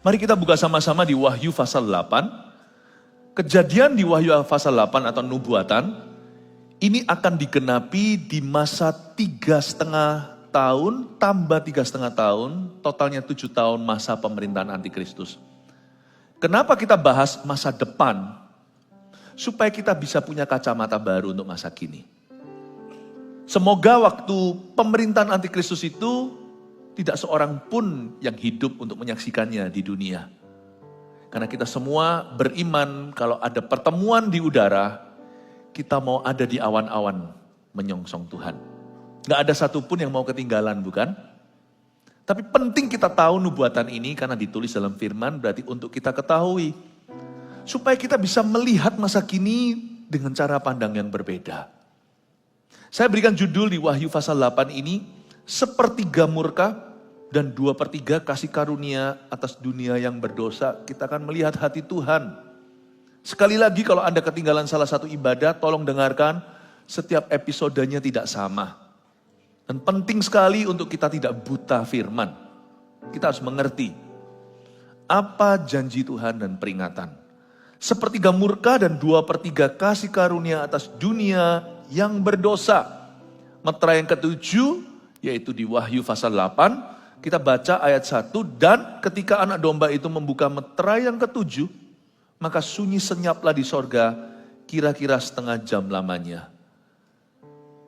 Mari kita buka sama-sama di Wahyu pasal 8. Kejadian di Wahyu pasal 8 atau nubuatan, ini akan digenapi di masa 3,5 tahun, tambah 3,5 tahun, totalnya 7 tahun masa pemerintahan antikristus. Kenapa kita bahas masa depan? Supaya kita bisa punya kacamata baru untuk masa kini. Semoga waktu pemerintahan antikristus itu tidak seorang pun yang hidup untuk menyaksikannya di dunia. Karena kita semua beriman kalau ada pertemuan di udara, kita mau ada di awan-awan menyongsong Tuhan. Gak ada satupun yang mau ketinggalan, bukan? Tapi penting kita tahu nubuatan ini karena ditulis dalam firman, berarti untuk kita ketahui. Supaya kita bisa melihat masa kini dengan cara pandang yang berbeda. Saya berikan judul di Wahyu pasal 8 ini, sepertiga murka dan 2/3 kasih karunia atas dunia yang berdosa. Kita akan melihat hati Tuhan. Sekali lagi kalau Anda ketinggalan salah satu ibadah, tolong dengarkan, setiap episodenya tidak sama. Dan penting sekali untuk kita tidak buta firman. Kita harus mengerti apa janji Tuhan dan peringatan. Sepertiga murka dan 2/3 kasih karunia atas dunia yang berdosa. Meterai yang ke-7, yaitu di Wahyu pasal 8, kita baca ayat 1, dan ketika anak domba itu membuka meterai yang ke-7, maka sunyi senyaplah di sorga, kira-kira setengah jam lamanya.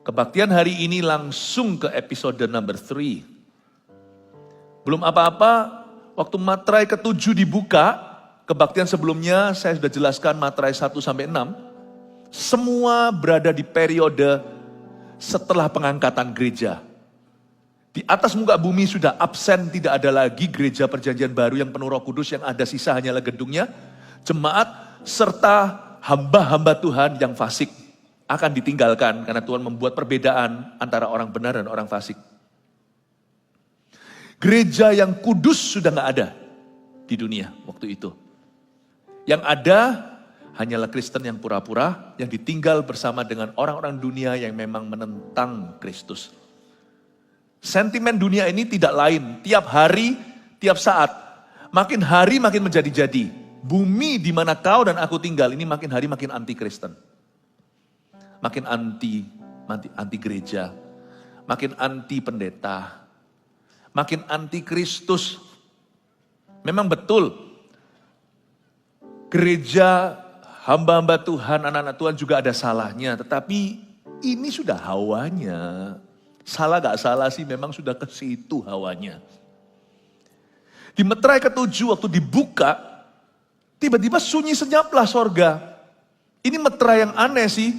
Kebaktian hari ini langsung ke episode number 3. Belum apa-apa, waktu materai ke-7 dibuka, kebaktian sebelumnya saya sudah jelaskan materai 1-6, semua berada di periode setelah pengangkatan gereja. Di atas muka bumi sudah absen, tidak ada lagi gereja perjanjian baru yang penuh Roh Kudus, yang ada sisa hanyalah gedungnya. Jemaat serta hamba-hamba Tuhan yang fasik akan ditinggalkan karena Tuhan membuat perbedaan antara orang benar dan orang fasik. Gereja yang kudus sudah gak ada di dunia waktu itu. Yang ada hanyalah Kristen yang pura-pura, yang ditinggal bersama dengan orang-orang dunia yang memang menentang Kristus. Sentimen dunia ini tidak lain, tiap hari, tiap saat, makin hari makin menjadi-jadi. Bumi di mana kau dan aku tinggal ini makin hari makin anti-Kristen. Makin anti gereja, makin anti pendeta, makin anti Kristus. Memang betul, gereja, hamba-hamba Tuhan, anak-anak Tuhan juga ada salahnya. Tetapi ini sudah hawanya. Salah gak salah sih, memang sudah ke situ hawanya. Di meterai ke-7 waktu dibuka, tiba-tiba sunyi senyaplah sorga. Ini meterai yang aneh sih.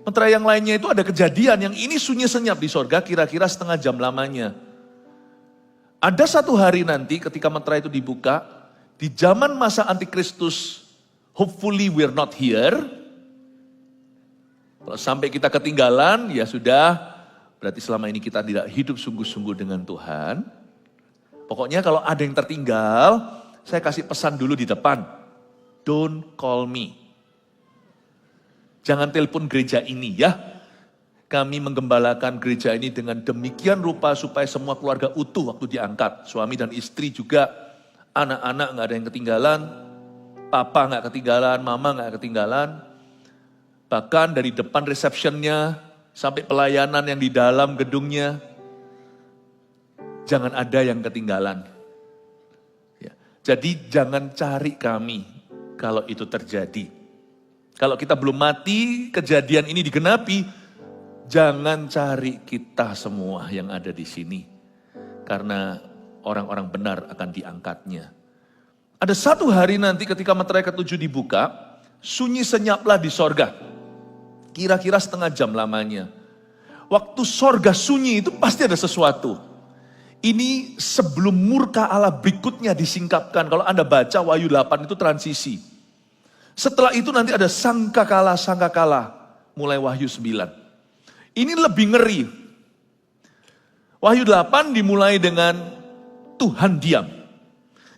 Meterai yang lainnya itu ada kejadian, yang ini sunyi senyap di sorga kira-kira setengah jam lamanya. Ada satu hari nanti ketika meterai itu dibuka, di zaman masa antikristus, hopefully we're not here. Kalau sampai kita ketinggalan, ya sudah, berarti selama ini kita tidak hidup sungguh-sungguh dengan Tuhan. Pokoknya kalau ada yang tertinggal, saya kasih pesan dulu di depan. Don't call me. Jangan telepon gereja ini ya. Kami menggembalakan gereja ini dengan demikian rupa supaya semua keluarga utuh waktu diangkat. Suami dan istri juga, anak-anak gak ada yang ketinggalan. Papa gak ketinggalan, mama gak ketinggalan. Bahkan dari depan receptionnya sampai pelayanan yang di dalam gedungnya, jangan ada yang ketinggalan. Ya. Jadi jangan cari kami kalau itu terjadi. Kalau kita belum mati, kejadian ini digenapi, jangan cari kita semua yang ada di sini. Karena orang-orang benar akan diangkatnya. Ada satu hari nanti ketika meterai ke-7 dibuka, sunyi senyaplah di sorga. Kira-kira setengah jam lamanya. Waktu sorga sunyi itu pasti ada sesuatu. Ini sebelum murka Allah berikutnya disingkapkan. Kalau Anda baca Wahyu 8 itu transisi. Setelah itu nanti ada sangkakala, mulai Wahyu 9. Ini lebih ngeri. Wahyu 8 dimulai dengan Tuhan diam.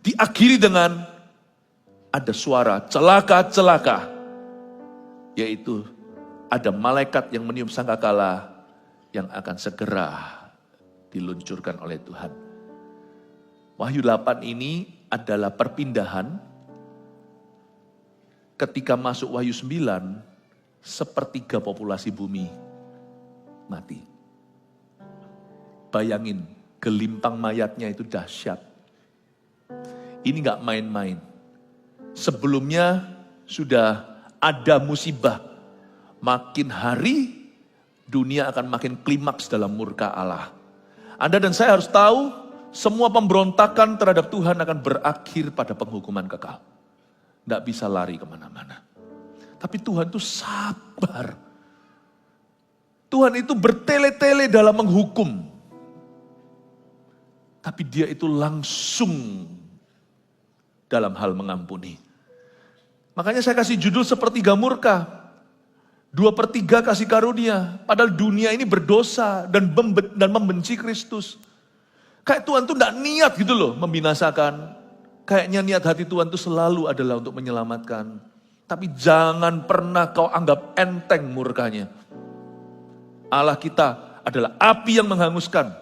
Diakhiri dengan ada suara celaka-celaka. Yaitu ada malaikat yang meniup sangkakala yang akan segera diluncurkan oleh Tuhan. Wahyu 8 ini adalah perpindahan. Ketika masuk Wahyu 9, sepertiga populasi bumi mati. Bayangin, gelimpang mayatnya itu dahsyat. Ini gak main-main. Sebelumnya sudah ada musibah. Makin hari, dunia akan makin klimaks dalam murka Allah. Anda dan saya harus tahu, semua pemberontakan terhadap Tuhan akan berakhir pada penghukuman kekal. Tidak bisa lari kemana-mana. Tapi Tuhan itu sabar. Tuhan itu bertele-tele dalam menghukum. Tapi dia itu langsung dalam hal mengampuni. Makanya saya kasih judul sepertiga murka. 2/3 kasih karunia. Padahal dunia ini berdosa dan membenci Kristus. Kayak Tuhan tuh tidak niat gitu loh membinasakan. Kayaknya niat hati Tuhan itu selalu adalah untuk menyelamatkan. Tapi jangan pernah kau anggap enteng murkanya. Allah kita adalah api yang menghanguskan.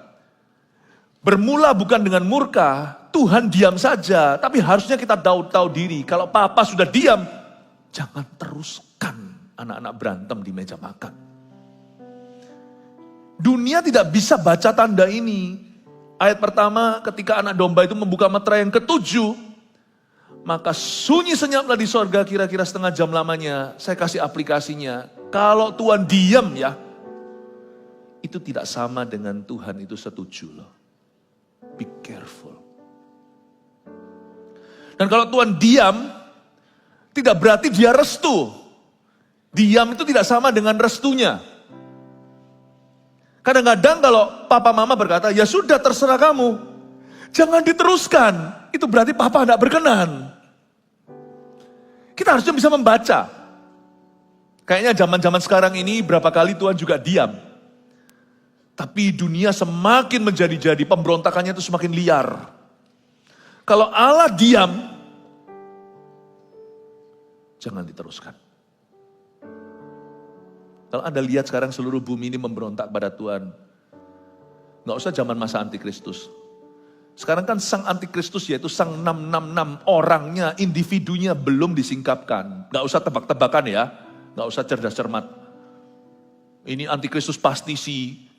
Bermula bukan dengan murka, Tuhan diam saja. Tapi harusnya kita tahu diri. Kalau papa sudah diam, jangan teruskan anak-anak berantem di meja makan. Dunia tidak bisa baca tanda ini. Ayat pertama, ketika anak domba itu membuka meterai yang ke-7, maka sunyi senyaplah di sorga kira-kira setengah jam lamanya. Saya kasih aplikasinya. Kalau Tuhan diam ya, itu tidak sama dengan Tuhan itu setuju loh. Be careful. Dan kalau Tuhan diam, tidak berarti dia restu. Diam itu tidak sama dengan restunya. Kadang-kadang kalau papa mama berkata, ya sudah terserah kamu. Jangan diteruskan. Itu berarti papa tidak berkenan. Kita harusnya bisa membaca. Kayaknya zaman-zaman sekarang ini berapa kali Tuhan juga diam. Tapi dunia semakin menjadi-jadi, pemberontakannya itu semakin liar. Kalau Allah diam, jangan diteruskan. Kalau Anda lihat sekarang seluruh bumi ini memberontak pada Tuhan. Nggak usah zaman masa antikristus. Sekarang kan sang antikristus yaitu sang 666 orangnya, individunya belum disingkapkan. Nggak usah tebak-tebakan ya. Nggak usah cerdas cermat. Ini antikristus pasti si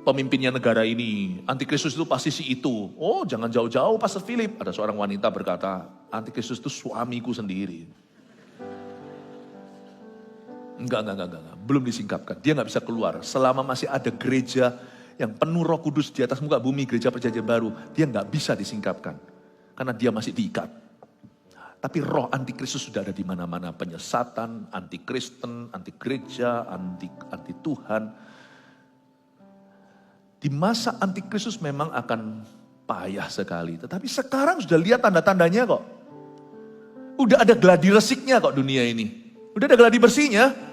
pemimpinnya negara ini. Antikristus itu pasti si itu. Oh jangan jauh-jauh Pastor Philip. Ada seorang wanita berkata, antikristus itu suamiku sendiri. Enggak. Belum disingkapkan. Dia nggak bisa keluar. Selama masih ada gereja yang penuh Roh Kudus di atas muka bumi, gereja perjanjian baru, dia nggak bisa disingkapkan. Karena dia masih diikat. Tapi roh antikristus sudah ada di mana-mana. Penyesatan, anti Kristen, anti gereja, anti Tuhan. Di masa antikristus memang akan payah sekali. Tetapi sekarang sudah lihat tanda-tandanya kok. Udah ada gladi resiknya kok dunia ini. Udah ada gladi bersihnya.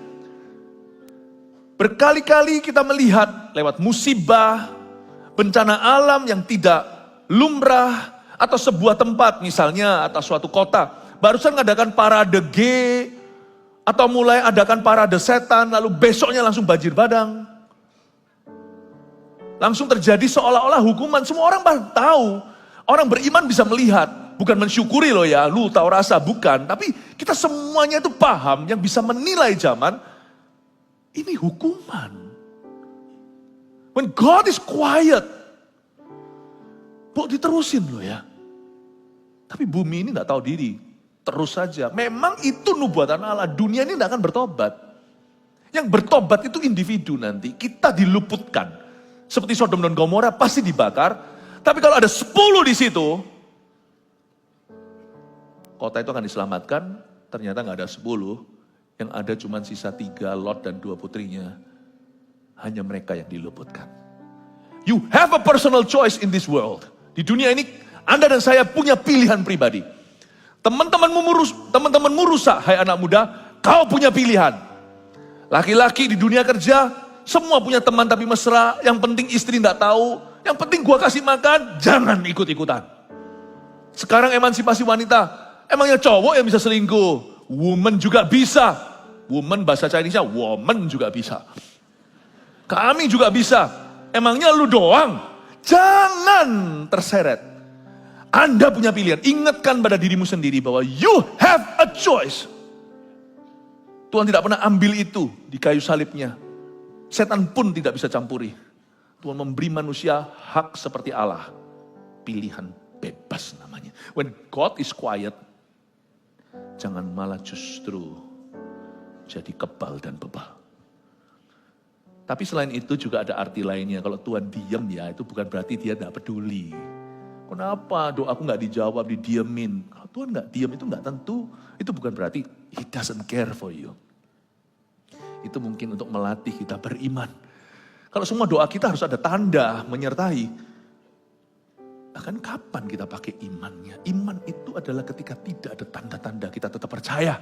Berkali-kali kita melihat lewat musibah, bencana alam yang tidak lumrah, atau sebuah tempat misalnya, atau suatu kota. Barusan ngadakan parade gay, atau mulai adakan parade setan, lalu besoknya langsung banjir bandang. Langsung terjadi seolah-olah hukuman, semua orang tahu. Orang beriman bisa melihat, bukan mensyukuri loh ya, lu tahu rasa, bukan. Tapi kita semuanya itu paham, yang bisa menilai zaman, ini hukuman. When God is quiet, kok diterusin loh ya. Tapi bumi ini gak tahu diri, terus saja. Memang itu nubuatan Allah, dunia ini gak akan bertobat. Yang bertobat itu individu nanti, kita diluputkan. Seperti Sodom dan Gomora pasti dibakar. Tapi kalau ada 10 di situ, kota itu akan diselamatkan. Ternyata gak ada 10. Yang ada cuma sisa 3, Lot dan 2 putrinya. Hanya mereka yang diluputkan. You have a personal choice in this world. Di dunia ini, Anda dan saya punya pilihan pribadi. Teman-temanmu rusak, hai anak muda, kau punya pilihan. Laki-laki di dunia kerja, semua punya teman tapi mesra, yang penting istri tidak tahu, yang penting gua kasih makan, jangan ikut-ikutan. Sekarang emansipasi wanita, emangnya cowok yang bisa selingkuh? Woman juga bisa. Woman bahasa Chinese-nya woman juga bisa. Kami juga bisa. Emangnya lu doang? Jangan terseret. Anda punya pilihan. Ingatkan pada dirimu sendiri bahwa you have a choice. Tuhan tidak pernah ambil itu di kayu salibnya. Setan pun tidak bisa campuri. Tuhan memberi manusia hak seperti Allah. Pilihan bebas namanya. When God is quiet, jangan malah justru jadi kebal dan bebal. Tapi selain itu juga ada arti lainnya. Kalau Tuhan diam ya, itu bukan berarti dia tidak peduli. Kenapa doaku nggak dijawab, didiemin? Kalau Tuhan nggak diam itu nggak tentu. Itu bukan berarti He doesn't care for you. Itu mungkin untuk melatih kita beriman. Kalau semua doa kita harus ada tanda menyertai. Bahkan kapan kita pakai imannya? Iman itu adalah ketika tidak ada tanda-tanda kita tetap percaya.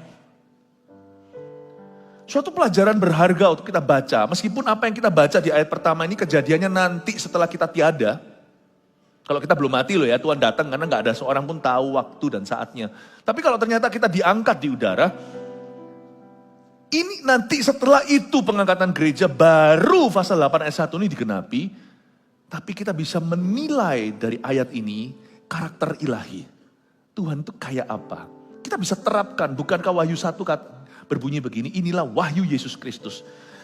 Suatu pelajaran berharga untuk kita baca. Meskipun apa yang kita baca di ayat pertama ini kejadiannya nanti setelah kita tiada. Kalau kita belum mati loh ya, Tuhan datang karena gak ada seorang pun tahu waktu dan saatnya. Tapi kalau ternyata kita diangkat di udara, ini nanti setelah itu pengangkatan gereja baru pasal 8 ayat 1 ini digenapi. Tapi kita bisa menilai dari ayat ini karakter ilahi. Tuhan itu kayak apa? Kita bisa terapkan, bukankah Wahyu 1 berbunyi begini, inilah wahyu Yesus Kristus.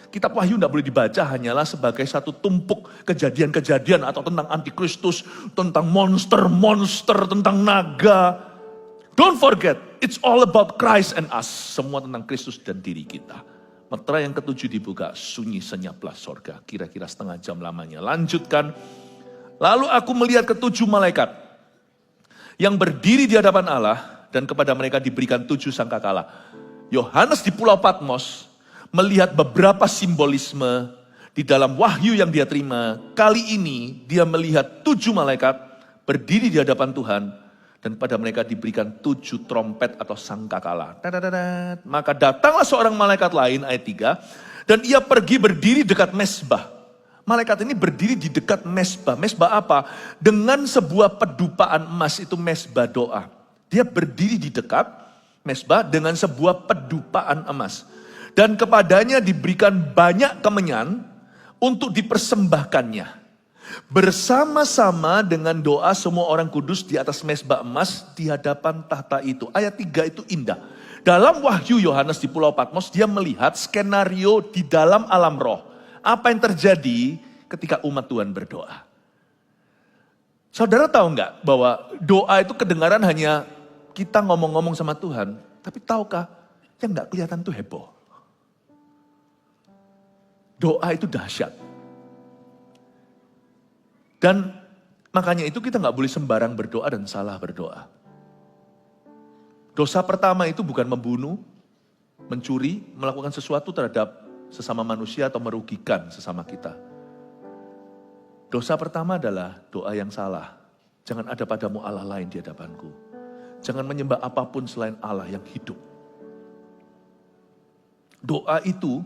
Kitab Wahyu tidak boleh dibaca hanyalah sebagai satu tumpuk kejadian-kejadian atau tentang antikristus, tentang monster-monster, tentang naga. Don't forget, it's all about Christ and us. Semua tentang Kristus dan diri kita. Meterai yang ketujuh dibuka, sunyi senyaplah sorga. Kira-kira setengah jam lamanya. Lanjutkan. Lalu aku melihat ketujuh malaikat yang berdiri di hadapan Allah dan kepada mereka diberikan 7 sangkakala. Yohanes di Pulau Patmos melihat beberapa simbolisme di dalam wahyu yang dia terima. Kali ini dia melihat 7 malaikat berdiri di hadapan Tuhan dan pada mereka diberikan 7 trompet atau sangkakala. Maka datanglah seorang malaikat lain, ayat 3, dan ia pergi berdiri dekat mezbah. Malaikat ini berdiri di dekat mezbah. Mezbah apa? Dengan sebuah pedupaan emas, itu mezbah doa. Dia berdiri di dekat mezbah dengan sebuah pedupaan emas. Dan kepadanya diberikan banyak kemenyan untuk dipersembahkannya. Bersama-sama dengan doa semua orang kudus di atas mezbah emas di hadapan tahta itu. Ayat 3 itu indah. Dalam wahyu Yohanes di Pulau Patmos, dia melihat skenario di dalam alam roh. Apa yang terjadi ketika umat Tuhan berdoa. Saudara tahu nggak bahwa doa itu kedengaran hanya kita ngomong-ngomong sama Tuhan. Tapi tahukah yang nggak kelihatan itu heboh. Doa itu dahsyat. Dan makanya itu kita nggak boleh sembarang berdoa dan salah berdoa. Dosa pertama itu bukan membunuh, mencuri, melakukan sesuatu terhadap sesama manusia atau merugikan sesama kita. Dosa pertama adalah doa yang salah. Jangan ada padamu Allah lain di hadapanku. Jangan menyembah apapun selain Allah yang hidup. Doa itu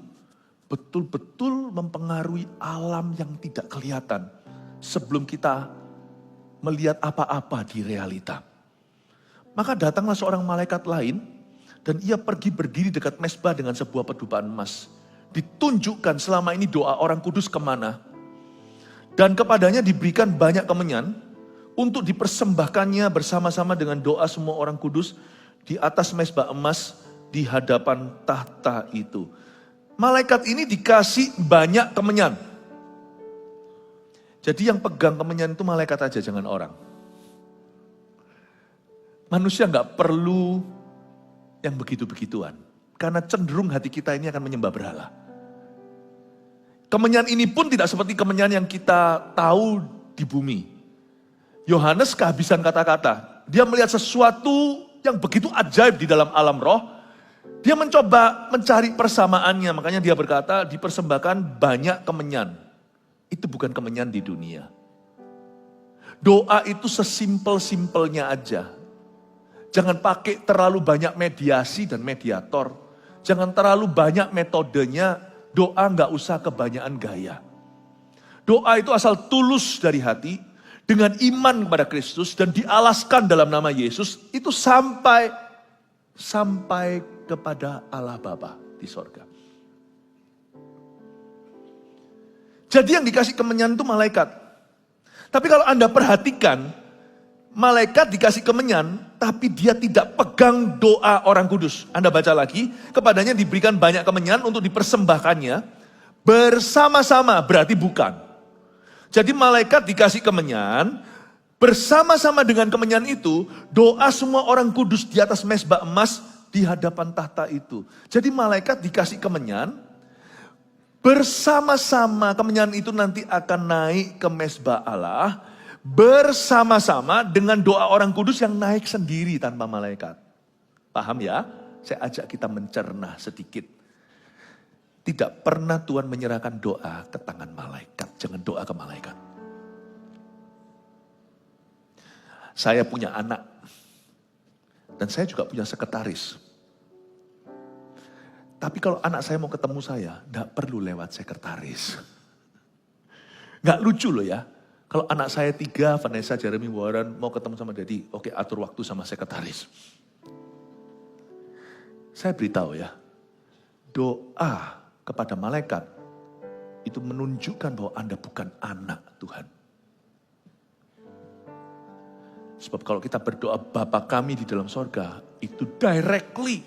betul-betul mempengaruhi alam yang tidak kelihatan sebelum kita melihat apa-apa di realita. Maka datanglah seorang malaikat lain dan ia pergi berdiri dekat mezbah dengan sebuah pedupaan emas. Ditunjukkan selama ini doa orang kudus kemana. Dan kepadanya diberikan banyak kemenyan untuk dipersembahkannya bersama-sama dengan doa semua orang kudus di atas mezbah emas di hadapan tahta itu. Malaikat ini dikasih banyak kemenyan. Jadi yang pegang kemenyan itu malaikat aja, jangan orang. Manusia nggak perlu yang begitu-begituan. Karena cenderung hati kita ini akan menyembah berhala. Kemenyan ini pun tidak seperti kemenyan yang kita tahu di bumi. Yohanes kehabisan kata-kata. Dia melihat sesuatu yang begitu ajaib di dalam alam roh. Dia mencoba mencari persamaannya, makanya dia berkata dipersembahkan banyak kemenyan. Itu bukan kemenyan di dunia. Doa itu sesimpel-simpelnya aja. Jangan pakai terlalu banyak mediasi dan mediator. Jangan terlalu banyak metodenya, doa nggak usah kebanyakan gaya. Doa itu asal tulus dari hati, dengan iman kepada Kristus dan dialaskan dalam nama Yesus, itu sampai kepada Allah Bapa di sorga. Jadi yang dikasih kemenyan itu malaikat. Tapi kalau Anda perhatikan, malaikat dikasih kemenyan, tapi dia tidak pegang doa orang kudus. Anda baca lagi, kepadanya diberikan banyak kemenyan untuk dipersembahkannya, bersama-sama berarti bukan. Jadi malaikat dikasih kemenyan, bersama-sama dengan kemenyan itu, doa semua orang kudus di atas mezbah emas di hadapan tahta itu. Jadi malaikat dikasih kemenyan, bersama-sama kemenyan itu nanti akan naik ke mezbah Allah, bersama-sama dengan doa orang kudus yang naik sendiri tanpa malaikat. Paham ya? Saya ajak kita mencerna sedikit. Tidak pernah Tuhan menyerahkan doa ke tangan malaikat. Jangan doa ke malaikat. Saya punya anak. Dan saya juga punya sekretaris. Tapi kalau anak saya mau ketemu saya, tidak perlu lewat sekretaris. Nggak lucu loh ya. Kalau anak saya 3, Vanessa, Jeremy, Warren, mau ketemu sama Daddy, oke atur waktu sama sekretaris. Saya beritahu ya, doa kepada malaikat itu menunjukkan bahwa Anda bukan anak Tuhan. Sebab kalau kita berdoa Bapa kami di dalam sorga, itu directly,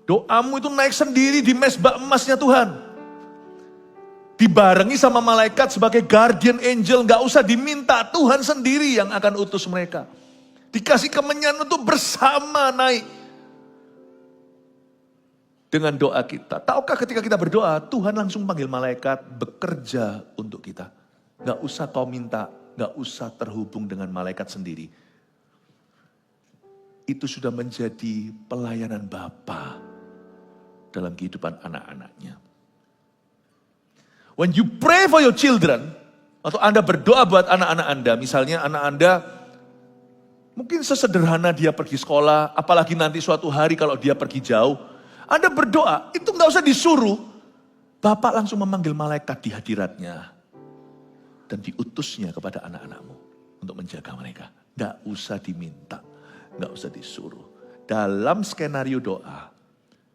doamu itu naik sendiri di mezbah emasnya Tuhan. Dibarengi sama malaikat sebagai guardian angel, gak usah diminta, Tuhan sendiri yang akan utus mereka. Dikasih kemenyan untuk bersama naik. Dengan doa kita. Tahukah ketika kita berdoa, Tuhan langsung panggil malaikat bekerja untuk kita. Gak usah kau minta, gak usah terhubung dengan malaikat sendiri. Itu sudah menjadi pelayanan Bapa dalam kehidupan anak-anaknya. When you pray for your children, atau Anda berdoa buat anak-anak Anda, misalnya anak Anda mungkin sesederhana dia pergi sekolah, apalagi nanti suatu hari kalau dia pergi jauh, Anda berdoa, itu nggak usah disuruh, Bapak langsung memanggil malaikat di hadiratnya, dan diutusnya kepada anak-anakmu untuk menjaga mereka. Nggak usah diminta, nggak usah disuruh. Dalam skenario doa,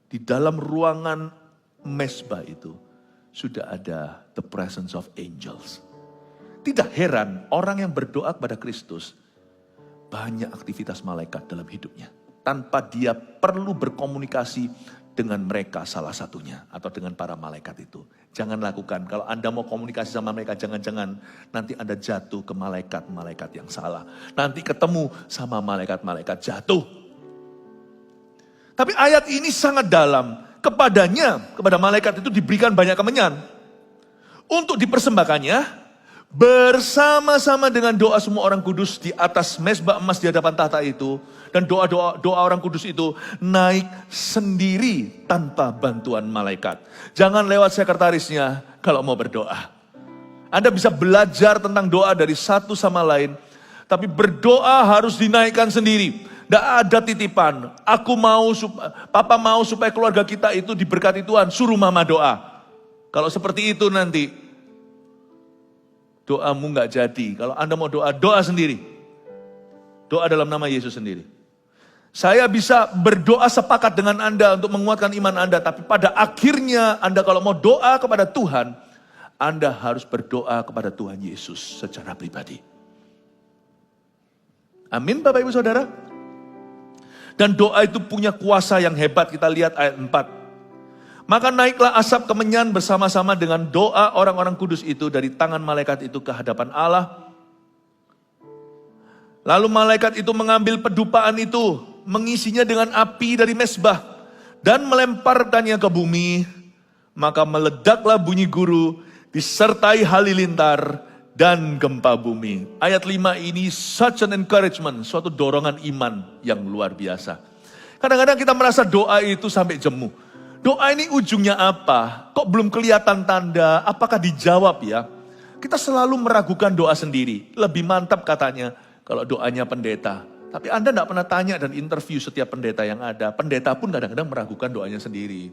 di dalam ruangan mezbah itu, sudah ada the presence of angels. Tidak heran orang yang berdoa kepada Kristus, banyak aktivitas malaikat dalam hidupnya. Tanpa dia perlu berkomunikasi dengan mereka salah satunya. Atau dengan para malaikat itu. Jangan lakukan, kalau Anda mau komunikasi sama mereka, jangan-jangan nanti Anda jatuh ke malaikat-malaikat yang salah. Nanti ketemu sama malaikat-malaikat jatuh. Tapi ayat ini sangat dalam. Kepada malaikat itu diberikan banyak kemenyan. Untuk dipersembahkannya, bersama-sama dengan doa semua orang kudus di atas mezbah emas di hadapan tahta itu. Dan doa orang kudus itu naik sendiri tanpa bantuan malaikat. Jangan lewat sekretarisnya kalau mau berdoa. Anda bisa belajar tentang doa dari satu sama lain. Tapi berdoa harus dinaikkan sendiri. Tidak ada titipan, Papa mau supaya keluarga kita itu diberkati Tuhan, suruh mama doa. Kalau seperti itu nanti, doamu nggak jadi. Kalau Anda mau doa, doa sendiri. Doa dalam nama Yesus sendiri. Saya bisa berdoa sepakat dengan Anda untuk menguatkan iman Anda, tapi pada akhirnya Anda kalau mau doa kepada Tuhan, Anda harus berdoa kepada Tuhan Yesus secara pribadi. Amin Bapak Ibu Saudara. Dan doa itu punya kuasa yang hebat. Kita lihat ayat 4. Maka naiklah asap kemenyan bersama-sama dengan doa orang-orang kudus itu dari tangan malaikat itu ke hadapan Allah. Lalu malaikat itu mengambil pedupaan itu, mengisinya dengan api dari mezbah dan melemparkannya ke bumi. Maka meledaklah bunyi guru disertai halilintar dan gempa bumi. Ayat 5 ini such an encouragement, suatu dorongan iman yang luar biasa. Kadang-kadang kita merasa doa itu sampai jemu. Doa ini ujungnya apa? Kok belum kelihatan tanda? Apakah dijawab ya? Kita selalu meragukan doa sendiri. Lebih mantap katanya kalau doanya pendeta. Tapi Anda tidak pernah tanya dan interview setiap pendeta yang ada. Pendeta pun kadang-kadang meragukan doanya sendiri.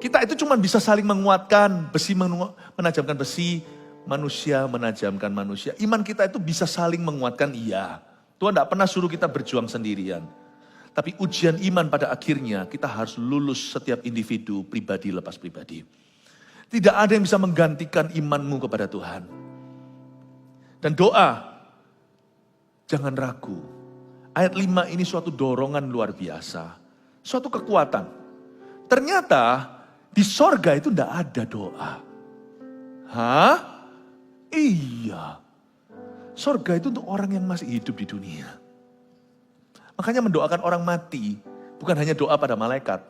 Kita itu cuma bisa saling menguatkan, besi menajamkan besi, manusia menajamkan manusia. Iman kita itu bisa saling menguatkan, iya. Tuhan tidak pernah suruh kita berjuang sendirian. Tapi ujian iman pada akhirnya kita harus lulus setiap individu, pribadi lepas pribadi. Tidak ada yang bisa menggantikan imanmu kepada Tuhan. Dan doa Jangan ragu. Ayat 5 ini suatu dorongan luar biasa. Suatu kekuatan. Ternyata di sorga itu tidak ada doa. Hah? Iya. Sorga itu untuk orang yang masih hidup di dunia. Makanya mendoakan orang mati bukan hanya doa pada malaikat.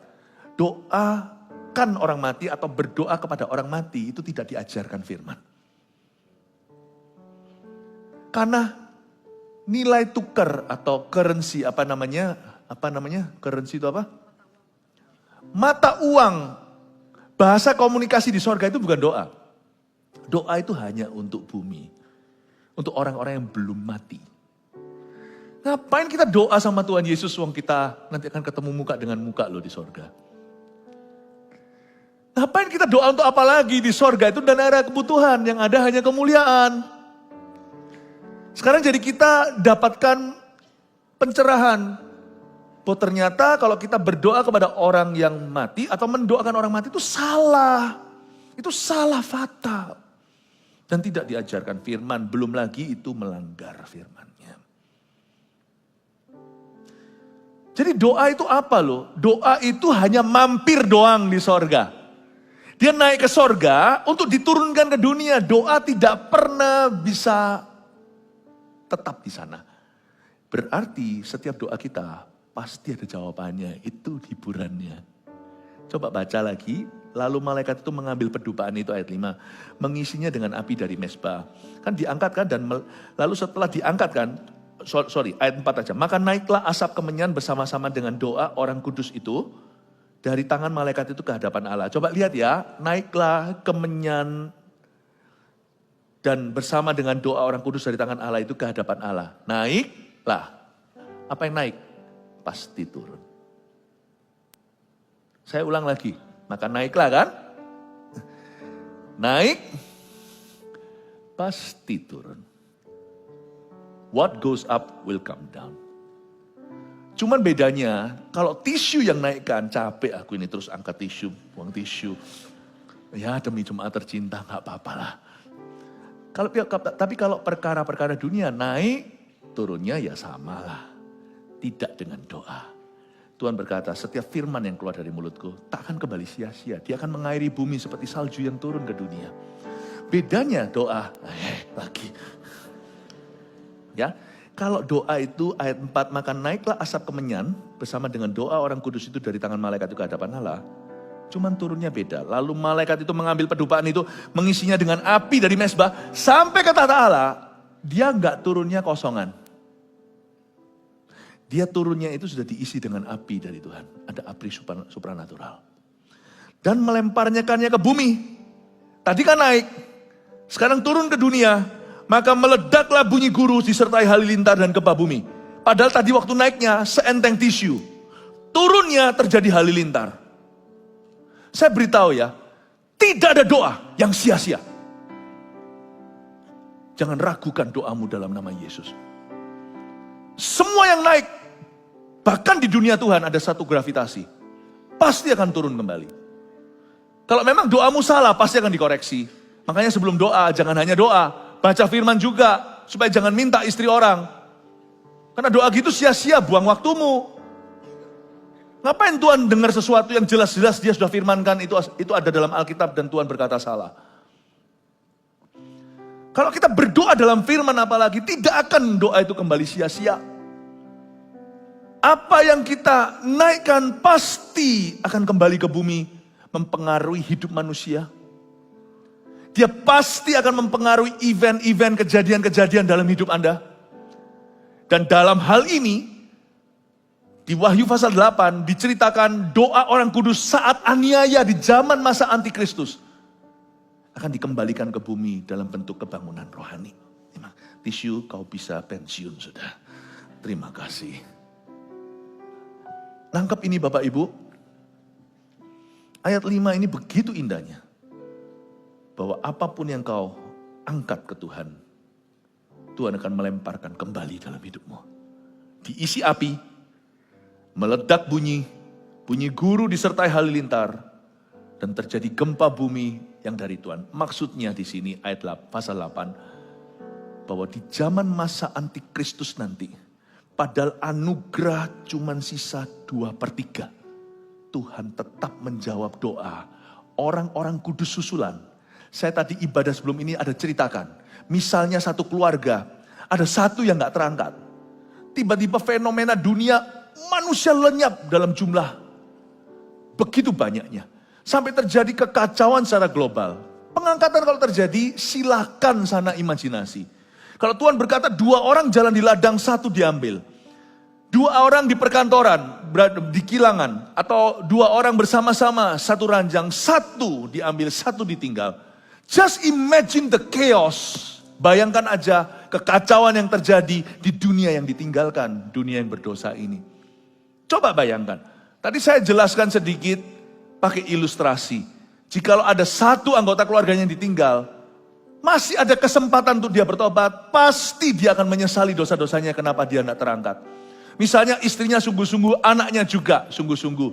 Doakan orang mati atau berdoa kepada orang mati itu tidak diajarkan firman. Karena nilai tukar atau currency apa namanya? Currency itu apa? Mata uang. Bahasa komunikasi di sorga itu bukan doa. Doa itu hanya untuk bumi. Untuk orang-orang yang belum mati. Ngapain kita doa sama Tuhan Yesus wong kita nanti akan ketemu muka dengan muka loh di sorga. Ngapain kita doa untuk apa lagi di sorga itu dan ada kebutuhan, yang ada hanya kemuliaan. Sekarang jadi kita dapatkan pencerahan. Bahwa ternyata kalau kita berdoa kepada orang yang mati atau mendoakan orang mati itu salah. Itu salah fatal. Dan tidak diajarkan firman, belum lagi itu melanggar firman-Nya. Jadi doa itu apa loh? Doa itu hanya mampir doang di sorga. Dia naik ke sorga untuk diturunkan ke dunia. Doa tidak pernah bisa tetap di sana. Berarti setiap doa kita pasti ada jawabannya, itu hiburannya. Coba baca lagi, lalu malaikat itu mengambil pedupaan itu ayat 5, mengisinya dengan api dari mezbah. Kan diangkatkan dan lalu setelah diangkatkan, ayat 4 aja. Maka naiklah asap kemenyan bersama-sama dengan doa orang kudus itu dari tangan malaikat itu ke hadapan Allah. Coba lihat ya, naiklah kemenyan dan bersama dengan doa orang kudus dari tangan Allah itu ke hadapan Allah. Naiklah. Apa yang naik? Pasti turun. Saya ulang lagi. Maka naiklah kan? Naik. Pasti turun. What goes up will come down. Cuman bedanya, kalau tisu yang naikkan, capek aku ini terus angkat tisu, buang tisu. Ya demi jemaat tercinta, gak apa-apa lah. Tapi kalau perkara-perkara dunia naik, turunnya ya sama lah. Tidak dengan doa. Tuhan berkata, setiap firman yang keluar dari mulutku tak akan kembali sia-sia. Dia akan mengairi bumi seperti salju yang turun ke dunia. Bedanya doa, lagi. Ya, kalau doa itu ayat 4, maka naiklah asap kemenyan bersama dengan doa orang kudus itu dari tangan malaikat itu ke hadapan Allah. Cuman turunnya beda. Lalu malaikat itu mengambil pedupaan itu, mengisinya dengan api dari mezbah sampai ke tahta Allah. Dia enggak turunnya kosongan. Dia turunnya itu sudah diisi dengan api dari Tuhan. Ada api supranatural. Dan melemparnyakannya ke bumi. Tadi kan naik. Sekarang turun ke dunia. Maka meledaklah bunyi guru disertai halilintar dan gempa bumi. Padahal tadi waktu naiknya seenteng tisu. Turunnya terjadi halilintar. Saya beritahu ya. Tidak ada doa yang sia-sia. Jangan ragukan doamu dalam nama Yesus. Semua yang naik, bahkan di dunia Tuhan ada satu gravitasi, pasti akan turun kembali. Kalau memang doamu salah, pasti akan dikoreksi. Makanya sebelum doa, jangan hanya doa, baca firman juga, supaya jangan minta istri orang. Karena doa gitu sia-sia, buang waktumu. Ngapain Tuhan dengar sesuatu yang jelas-jelas dia sudah firmankan, itu ada dalam Alkitab dan Tuhan berkata salah. Kalau kita berdoa dalam firman apalagi, tidak akan doa itu kembali sia-sia. Apa yang kita naikkan pasti akan kembali ke bumi, mempengaruhi hidup manusia. Dia pasti akan mempengaruhi event-event, kejadian-kejadian dalam hidup Anda. Dan dalam hal ini, di Wahyu pasal 8 diceritakan doa orang kudus saat aniaya di zaman masa antikristus. Akan dikembalikan ke bumi dalam bentuk kebangunan rohani. Tisu kau bisa pensiun sudah. Terima kasih. Nangkep ini Bapak Ibu. Ayat 5 ini begitu indahnya. Bahwa apapun yang kau angkat ke Tuhan, Tuhan akan melemparkan kembali dalam hidupmu. Diisi api, meledak bunyi guru disertai halilintar, dan terjadi gempa bumi yang dari Tuhan. Maksudnya di sini ayat pasal 8, bahwa di zaman masa antikristus nanti, padahal anugerah cuma sisa 2/3, Tuhan tetap menjawab doa orang-orang kudus susulan. Saya tadi ibadah sebelum ini ada ceritakan, misalnya satu keluarga, ada satu yang gak terangkat. Tiba-tiba fenomena dunia, manusia lenyap dalam jumlah begitu banyaknya. Sampai terjadi kekacauan secara global. Pengangkatan kalau terjadi, silakan sana imajinasi. Kalau Tuhan berkata 2 orang jalan di ladang, 1 diambil. 2 orang di perkantoran, di kilangan. Atau 2 orang bersama-sama, 1 ranjang, 1 diambil, 1 ditinggal. Just imagine the chaos. Bayangkan aja kekacauan yang terjadi di dunia yang ditinggalkan, dunia yang berdosa ini. Coba bayangkan. Tadi saya jelaskan sedikit pakai ilustrasi. Jikalau ada 1 anggota keluarganya yang ditinggal, masih ada kesempatan untuk dia bertobat, pasti dia akan menyesali dosa-dosanya kenapa dia tidak terangkat. Misalnya istrinya sungguh-sungguh, anaknya juga sungguh-sungguh.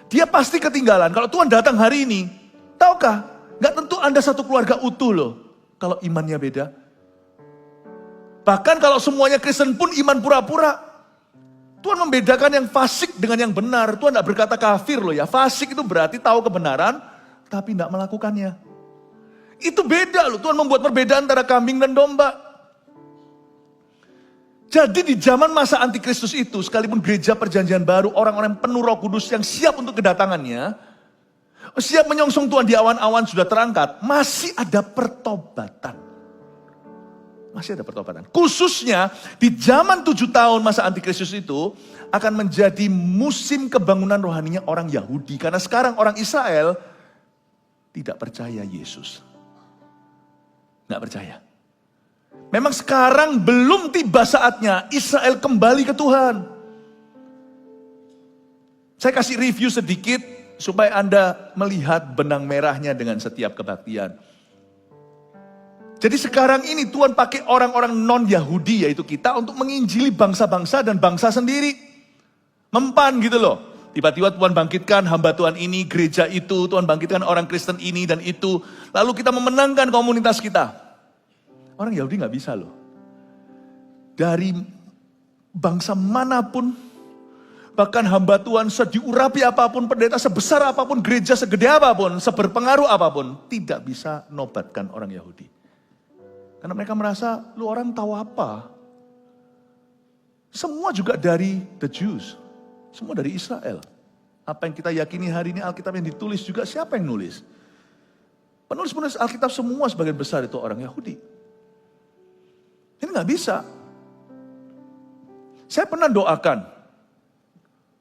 Dia pasti ketinggalan. Kalau Tuhan datang hari ini, tahukah? Gak tentu Anda satu keluarga utuh loh, kalau imannya beda. Bahkan kalau semuanya Kristen pun iman pura-pura. Tuhan membedakan yang fasik dengan yang benar. Tuhan tidak berkata kafir loh ya. Fasik itu berarti tahu kebenaran, tapi tidak melakukannya. Itu beda loh. Tuhan membuat perbedaan antara kambing dan domba. Jadi di zaman masa antikristus itu, sekalipun gereja perjanjian baru, orang-orang penuh Roh Kudus yang siap untuk kedatangannya, siap menyongsong Tuhan di awan-awan sudah terangkat, masih ada pertobatan. Masih ada pertobatan. Khususnya di zaman 7 tahun masa antikristus itu akan menjadi musim kebangunan rohaninya orang Yahudi. Karena sekarang orang Israel tidak percaya Yesus. Nggak percaya. Memang sekarang belum tiba saatnya Israel kembali ke Tuhan. Saya kasih review sedikit supaya Anda melihat benang merahnya dengan setiap kebaktian. Jadi sekarang ini Tuhan pakai orang-orang non-Yahudi yaitu kita untuk menginjili bangsa-bangsa dan bangsa sendiri. Mempan gitu loh. Tiba-tiba Tuhan bangkitkan hamba Tuhan ini, gereja itu, Tuhan bangkitkan orang Kristen ini dan itu. Lalu kita memenangkan komunitas kita. Orang Yahudi gak bisa loh. Dari bangsa manapun, bahkan hamba Tuhan sediurapi apapun, pendeta sebesar apapun, gereja segede apapun, seberpengaruh apapun, tidak bisa nobatkan orang Yahudi. Karena mereka merasa, lu orang tahu apa? Semua juga dari the Jews. Semua dari Israel. Apa yang kita yakini hari ini Alkitab yang ditulis juga siapa yang nulis? Penulis-penulis Alkitab semua sebagian besar itu orang Yahudi. Ini gak bisa. Saya pernah doakan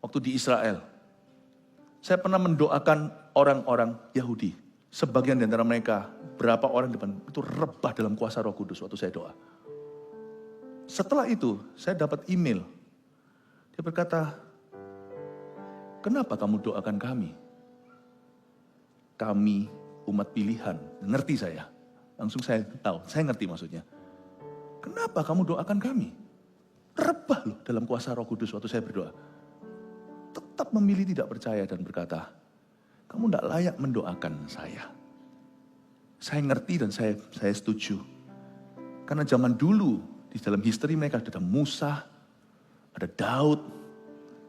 waktu di Israel. Saya pernah mendoakan orang-orang Yahudi. Sebagian di antara mereka, berapa orang depan itu rebah dalam kuasa Roh Kudus waktu saya doa. Setelah itu, saya dapat email. Dia berkata, kenapa kamu doakan kami? Kami umat pilihan. Ngerti saya. Langsung saya tahu, saya ngerti maksudnya. Kenapa kamu doakan kami? Rebah loh dalam kuasa Roh Kudus waktu saya berdoa. Tetap memilih tidak percaya dan berkata, kamu tidak layak mendoakan saya. Saya ngerti dan saya setuju. Karena zaman dulu, di dalam history mereka ada Musa, ada Daud.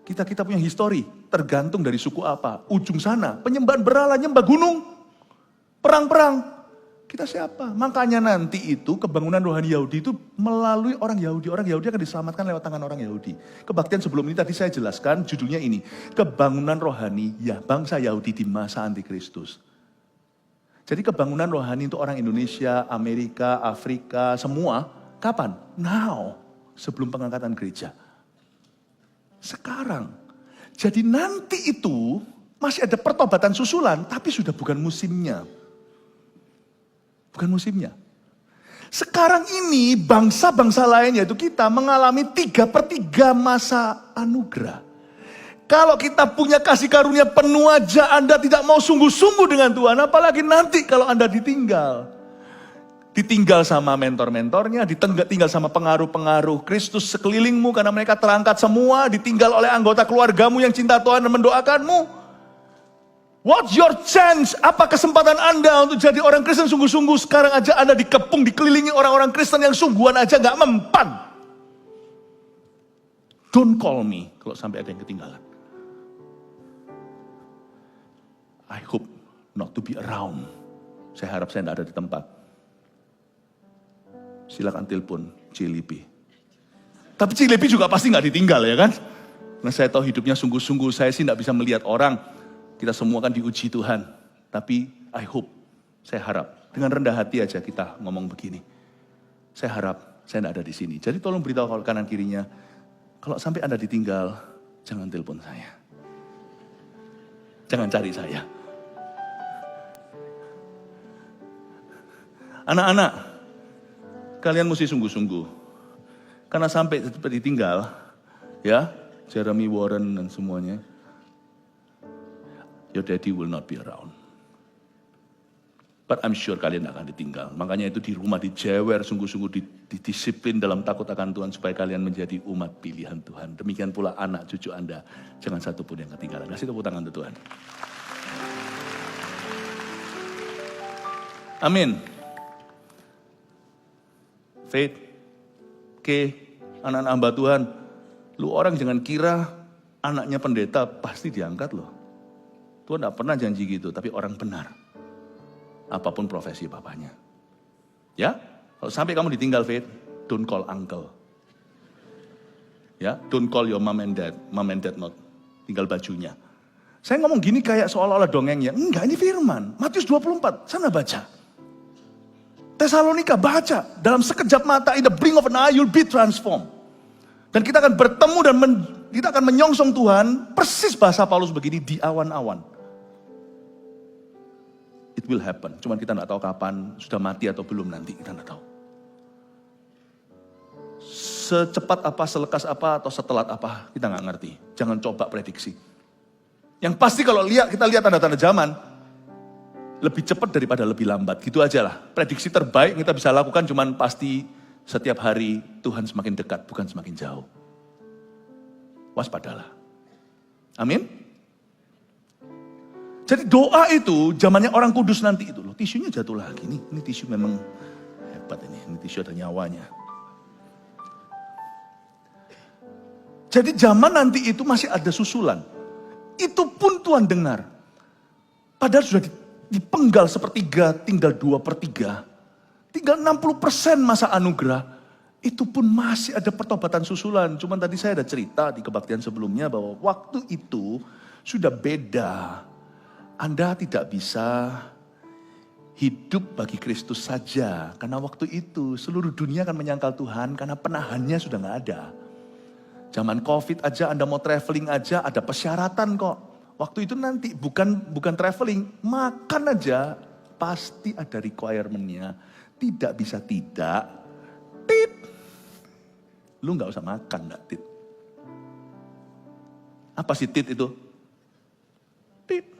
Kita punya history, tergantung dari suku apa. Ujung sana, penyembahan berhala, nyembah gunung. Perang-perang. Kita siapa? Makanya nanti itu kebangunan rohani Yahudi itu melalui orang Yahudi. Orang Yahudi akan diselamatkan lewat tangan orang Yahudi. Kebaktian sebelum ini tadi saya jelaskan judulnya ini. Kebangunan rohani ya bangsa Yahudi di masa antikristus. Jadi kebangunan rohani untuk orang Indonesia, Amerika, Afrika, semua. Kapan? Now. Sebelum pengangkatan gereja. Sekarang. Jadi nanti itu masih ada pertobatan susulan tapi sudah bukan musimnya. Bukan musimnya. Sekarang ini bangsa-bangsa lain yaitu kita mengalami 3/3 masa anugerah. Kalau kita punya kasih karunia penuh aja Anda tidak mau sungguh-sungguh dengan Tuhan. Apalagi nanti kalau Anda ditinggal. Ditinggal sama mentor-mentornya, ditinggal sama pengaruh-pengaruh Kristus sekelilingmu karena mereka terangkat semua. Ditinggal oleh anggota keluargamu yang cinta Tuhan dan mendoakanmu. What's your chance? Apa kesempatan Anda untuk jadi orang Kristen sungguh-sungguh? Sekarang aja Anda dikepung, dikelilingi orang-orang Kristen yang sungguhan aja gak mempan. Don't call me kalau sampai ada yang ketinggalan. I hope not to be around. Saya harap saya tidak ada di tempat. Silakan telepon Cilipi. Tapi Cilipi juga pasti gak ditinggal ya kan? Nah saya tahu hidupnya sungguh-sungguh, saya sih tidak bisa melihat orang. Kita semua kan diuji Tuhan. Tapi I hope, saya harap, dengan rendah hati aja kita ngomong begini. Saya harap saya tidak ada di sini. Jadi tolong beritahu kalau kanan kirinya, kalau sampai Anda ditinggal, jangan telepon saya. Jangan cari saya. Anak-anak, kalian mesti sungguh-sungguh. Karena sampai ditinggal, ya, Jeremy Warren dan semuanya, your daddy will not be around. But I'm sure kalian akan ditinggal. Makanya itu di rumah dijewer, sungguh-sungguh didisiplin dalam takut akan Tuhan supaya kalian menjadi umat pilihan Tuhan. Demikian pula anak cucu Anda, jangan satu pun yang ketinggalan. Kasih tepuk tangan untuk Tuhan. Amin. Faith, anak-anak hamba Tuhan, lu orang jangan kira anaknya pendeta pasti diangkat loh. Tuhan tidak pernah janji gitu, tapi orang benar. Apapun profesi bapaknya. Ya, kalau sampai kamu ditinggal Faith, don't call uncle. Ya, don't call your mom and dad not. Tinggal bajunya. Saya ngomong gini kayak seolah-olah dongengnya. Enggak, ini firman. Matius 24, sana baca. Tesalonika baca. Dalam sekejap mata, in the blink of an eye, you'll be transformed. Dan kita akan bertemu dan kita akan menyongsong Tuhan. Persis bahasa Paulus begini, di awan-awan. It will happen. Cuman kita nggak tahu kapan, sudah mati atau belum nanti, kita nggak tahu. Secepat apa, selekas apa, atau setelat apa, kita nggak ngerti. Jangan coba prediksi. Yang pasti kalau kita lihat tanda-tanda zaman, lebih cepat daripada lebih lambat. Gitu aja lah. Prediksi terbaik kita bisa lakukan, cuman pasti setiap hari Tuhan semakin dekat, bukan semakin jauh. Waspadalah. Amin. Jadi doa itu zamannya orang kudus nanti itu loh. Tisunya jatuh lagi. Ini tisu memang hebat ini tisu ada nyawanya. Jadi zaman nanti itu masih ada susulan. Itu pun Tuhan dengar. Padahal sudah dipenggal sepertiga, tinggal 2/3. Tinggal 60% masa anugerah. Itu pun masih ada pertobatan susulan. Cuman tadi saya ada cerita di kebaktian sebelumnya bahwa waktu itu sudah beda. Anda tidak bisa hidup bagi Kristus saja. Karena waktu itu seluruh dunia akan menyangkal Tuhan karena penahannya sudah gak ada. Zaman COVID aja Anda mau traveling aja ada persyaratan kok. Waktu itu nanti bukan traveling, makan aja pasti ada requirement-nya. Tidak bisa tidak. Tit. Lu gak usah makan gak tit. Apa sih tit itu? Tit.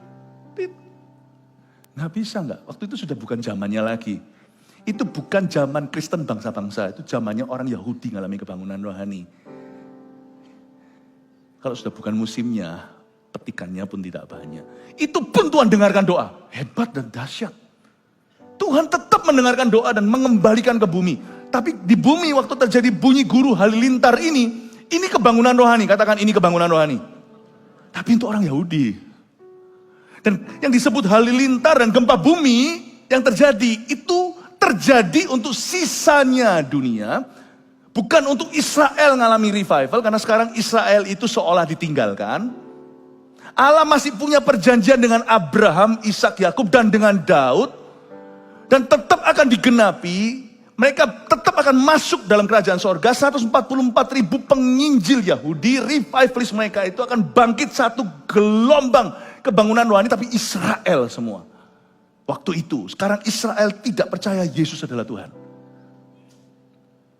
Nggak bisa nggak? Waktu itu sudah bukan zamannya lagi. Itu bukan zaman Kristen bangsa-bangsa. Itu zamannya orang Yahudi ngalami kebangunan rohani. Kalau sudah bukan musimnya, petikannya pun tidak banyak. Itu pun Tuhan dengarkan doa. Hebat dan dahsyat. Tuhan tetap mendengarkan doa dan mengembalikan ke bumi. Tapi di bumi waktu terjadi bunyi guru halilintar ini kebangunan rohani. Katakan ini kebangunan rohani. Tapi untuk orang Yahudi. Dan yang disebut halilintar dan gempa bumi yang terjadi, itu terjadi untuk sisanya dunia. Bukan untuk Israel ngalami revival, karena sekarang Israel itu seolah ditinggalkan. Allah masih punya perjanjian dengan Abraham, Ishak, Yakub dan dengan Daud. Dan tetap akan digenapi, mereka tetap akan masuk dalam kerajaan sorga. 144.000 penginjil Yahudi, revivalis mereka itu akan bangkit satu gelombang kebangunan rohani, tapi Israel semua. Waktu itu, sekarang Israel tidak percaya Yesus adalah Tuhan.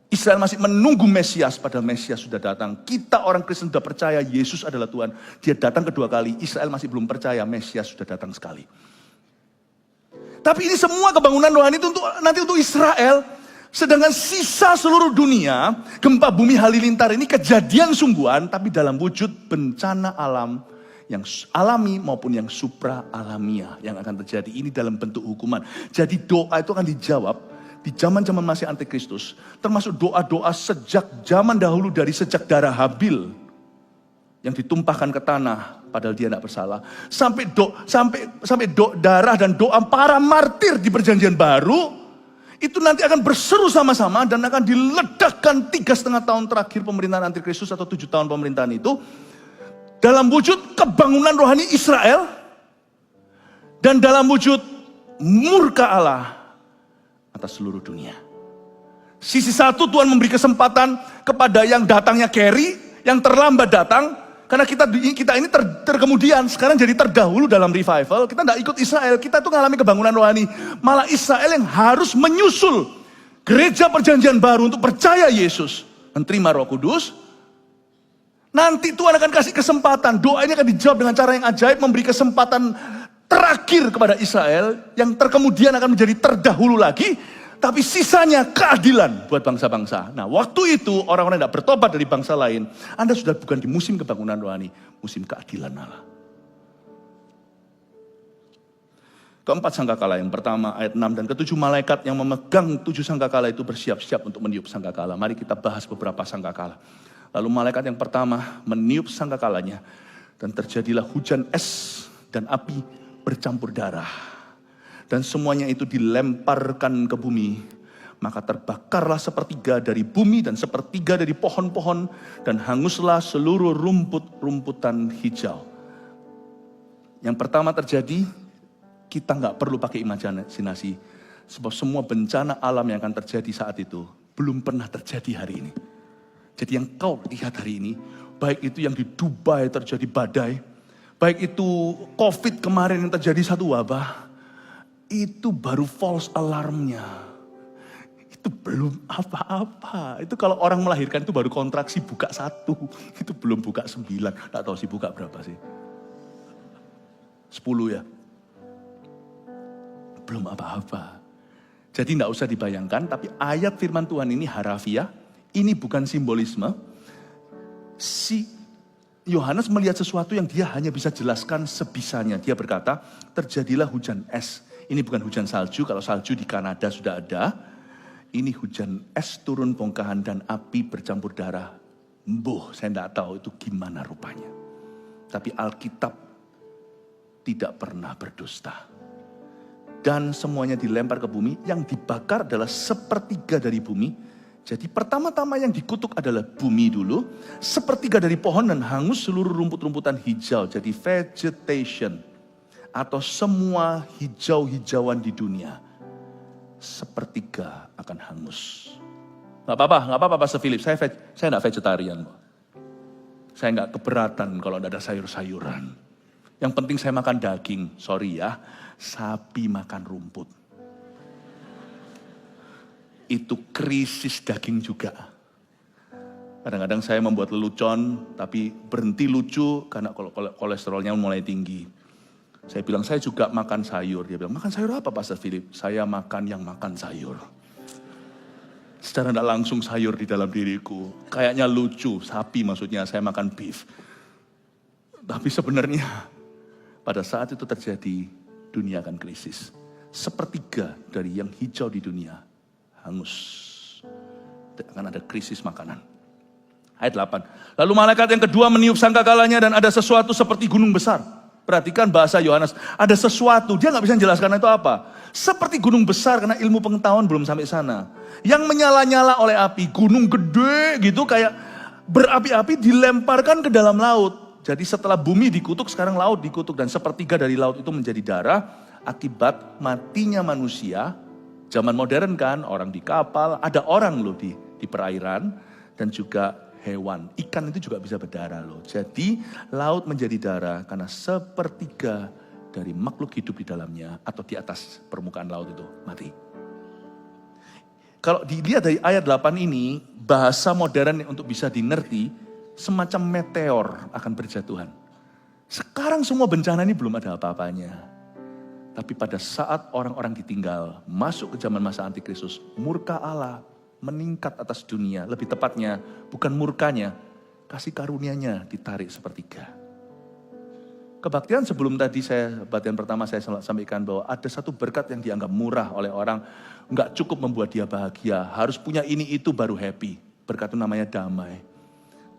Israel masih menunggu Mesias, padahal Mesias sudah datang. Kita orang Kristen sudah percaya Yesus adalah Tuhan. Dia datang kedua kali, Israel masih belum percaya Mesias sudah datang sekali. Tapi ini semua kebangunan rohani itu nanti untuk Israel. Sedangkan sisa seluruh dunia, gempa bumi halilintar ini kejadian sungguhan, tapi dalam wujud bencana alam Yang alami maupun yang supra alamiah yang akan terjadi. Ini dalam bentuk hukuman. Jadi doa itu akan dijawab di zaman-zaman masih antikristus. Termasuk doa-doa sejak zaman dahulu, dari sejak darah Habil yang ditumpahkan ke tanah padahal dia tidak bersalah. Sampai darah dan doa para martir di perjanjian baru. Itu nanti akan berseru sama-sama dan akan diledakkan 3,5 tahun terakhir pemerintahan antikristus atau 7 tahun pemerintahan itu. Dalam wujud kebangunan rohani Israel. Dan dalam wujud murka Allah atas seluruh dunia. Sisi satu, Tuhan memberi kesempatan kepada yang datangnya carry, yang terlambat datang. Karena kita ini terkemudian, sekarang jadi terdahulu dalam revival. Kita tidak ikut Israel, kita tuh mengalami kebangunan rohani. Malah Israel yang harus menyusul gereja perjanjian baru untuk percaya Yesus. Menerima Roh Kudus. Nanti Tuhan akan kasih kesempatan. Doa ini akan dijawab dengan cara yang ajaib. Memberi kesempatan terakhir kepada Israel. Yang terkemudian akan menjadi terdahulu lagi. Tapi sisanya keadilan buat bangsa-bangsa. Nah, waktu itu orang-orang yang tidak bertobat dari bangsa lain. Anda sudah bukan di musim kebangunan rohani. Musim keadilan Allah. Keempat sangkakala, yang pertama ayat 6 dan ke-7, malaikat yang memegang 7 sangkakala itu bersiap-siap untuk meniup sangkakala. Mari kita bahas beberapa sangkakala. Lalu malaikat yang pertama meniup sangkakalanya dan terjadilah hujan es dan api bercampur darah. Dan semuanya itu dilemparkan ke bumi. Maka terbakarlah 1/3 dari bumi dan 1/3 dari pohon-pohon. Dan hanguslah seluruh rumput-rumputan hijau. Yang pertama terjadi, kita nggak perlu pakai imajinasi. Sebab semua bencana alam yang akan terjadi saat itu belum pernah terjadi hari ini. Jadi yang kau lihat hari ini, baik itu yang di Dubai terjadi badai, baik itu COVID kemarin yang terjadi satu wabah, itu baru false alarmnya. Itu belum apa-apa. Itu kalau orang melahirkan itu baru kontraksi buka 1, itu belum buka 9. Nggak tahu sih buka berapa sih. 10 ya. Belum apa-apa. Jadi nggak usah dibayangkan, tapi ayat firman Tuhan ini harafiah. Ini bukan simbolisme. Si Yohanes melihat sesuatu yang dia hanya bisa jelaskan sebisanya. Dia berkata, terjadilah hujan es. Ini bukan hujan salju, kalau salju di Kanada sudah ada. Ini hujan es turun bongkahan dan api bercampur darah. Saya tidak tahu itu gimana rupanya. Tapi Alkitab tidak pernah berdusta. Dan semuanya dilempar ke bumi, yang dibakar adalah 1/3 dari bumi. Jadi pertama-tama yang dikutuk adalah bumi dulu, 1/3 dari pohon dan hangus seluruh rumput-rumputan hijau. Jadi vegetation atau semua hijau-hijauan di dunia, 1/3 akan hangus. Gak apa-apa Pastor Philip, saya gak vegetarian. Saya gak keberatan kalau tidak ada sayur-sayuran. Yang penting saya makan daging, sorry ya, sapi makan rumput. Itu krisis daging juga. Kadang-kadang saya membuat lelucon, tapi berhenti lucu karena kolesterolnya mulai tinggi. Saya bilang, saya juga makan sayur. Dia bilang, makan sayur apa Pastor Philip? Saya makan yang makan sayur. Secara tidak langsung sayur di dalam diriku. Kayaknya lucu, sapi maksudnya, saya makan beef. Tapi sebenarnya pada saat itu terjadi, dunia akan krisis. 1/3 dari yang hijau di dunia hangus. Akan ada krisis makanan. Ayat 8. Lalu malaikat yang kedua meniup sangkakalanya dan ada sesuatu seperti gunung besar. Perhatikan bahasa Yohanes. Ada sesuatu, dia nggak bisa menjelaskan itu apa. Seperti gunung besar karena ilmu pengetahuan belum sampai sana. Yang menyala-nyala oleh api. Gunung gede gitu kayak berapi-api dilemparkan ke dalam laut. Jadi setelah bumi dikutuk, sekarang laut dikutuk. Dan 1/3 dari laut itu menjadi darah akibat matinya manusia. Zaman modern kan, orang di kapal, ada orang loh di perairan, dan juga hewan. Ikan itu juga bisa berdarah loh. Jadi laut menjadi darah karena 1/3 dari makhluk hidup di dalamnya atau di atas permukaan laut itu mati. Kalau dilihat dari ayat 8 ini, bahasa modern untuk bisa dimengerti, semacam meteor akan berjatuhan. Sekarang semua bencana ini belum ada apa-apanya. Tapi pada saat orang-orang ditinggal, masuk ke zaman masa antikristus, murka Allah meningkat atas dunia. Lebih tepatnya, bukan murkanya, kasih karunia-Nya ditarik 1/3. Kebaktian sebelum tadi baptian pertama saya sampaikan bahwa ada satu berkat yang dianggap murah oleh orang. Enggak cukup membuat dia bahagia. Harus punya ini itu baru happy. Berkat itu namanya damai.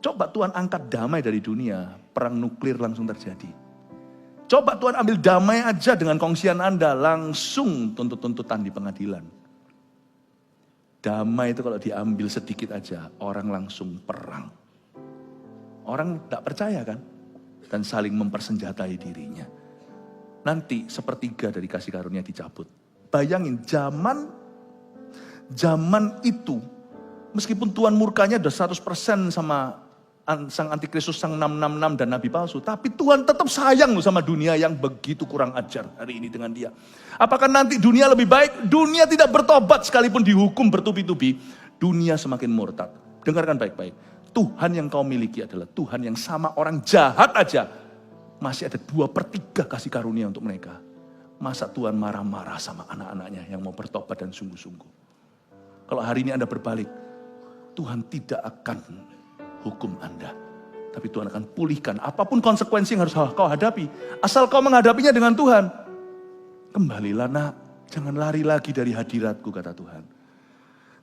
Coba Tuhan angkat damai dari dunia. Perang nuklir langsung terjadi. Coba Tuhan ambil damai aja dengan kongsian Anda. Langsung tuntut-tuntutan di pengadilan. Damai itu kalau diambil sedikit aja. Orang langsung perang. Orang tak percaya kan? Dan saling mempersenjatai dirinya. Nanti sepertiga dari kasih karunia dicabut. Bayangin zaman itu, meskipun Tuhan murkanya udah 100% sama sang antikristus, sang 666 dan nabi palsu, tapi Tuhan tetap sayang loh sama dunia yang begitu kurang ajar hari ini dengan dia. Apakah nanti dunia lebih baik? Dunia tidak bertobat sekalipun dihukum bertubi-tubi, dunia semakin murtad. Dengarkan baik-baik. Tuhan yang kau miliki adalah Tuhan yang sama orang jahat aja masih ada 2/3 kasih karunia untuk mereka. Masa Tuhan marah-marah sama anak-anaknya yang mau bertobat dan sungguh-sungguh. Kalau hari ini Anda berbalik, Tuhan tidak akan hukum Anda. Tapi Tuhan akan pulihkan apapun konsekuensi yang harus kau hadapi. Asal kau menghadapinya dengan Tuhan. Kembalilah nak, jangan lari lagi dari hadiratku, kata Tuhan.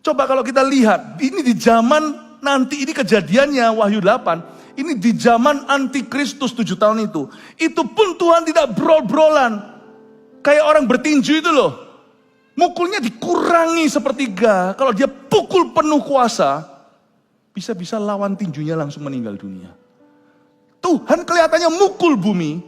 Coba kalau kita lihat, ini di zaman nanti ini kejadiannya Wahyu 8. Ini di zaman antikristus 7 tahun itu. Itu pun Tuhan tidak brol-brolan. Kayak orang bertinju itu loh. Mukulnya dikurangi sepertiga. Kalau dia pukul penuh kuasa, bisa-bisa lawan tinjunya langsung meninggal dunia. Tuhan kelihatannya mukul bumi.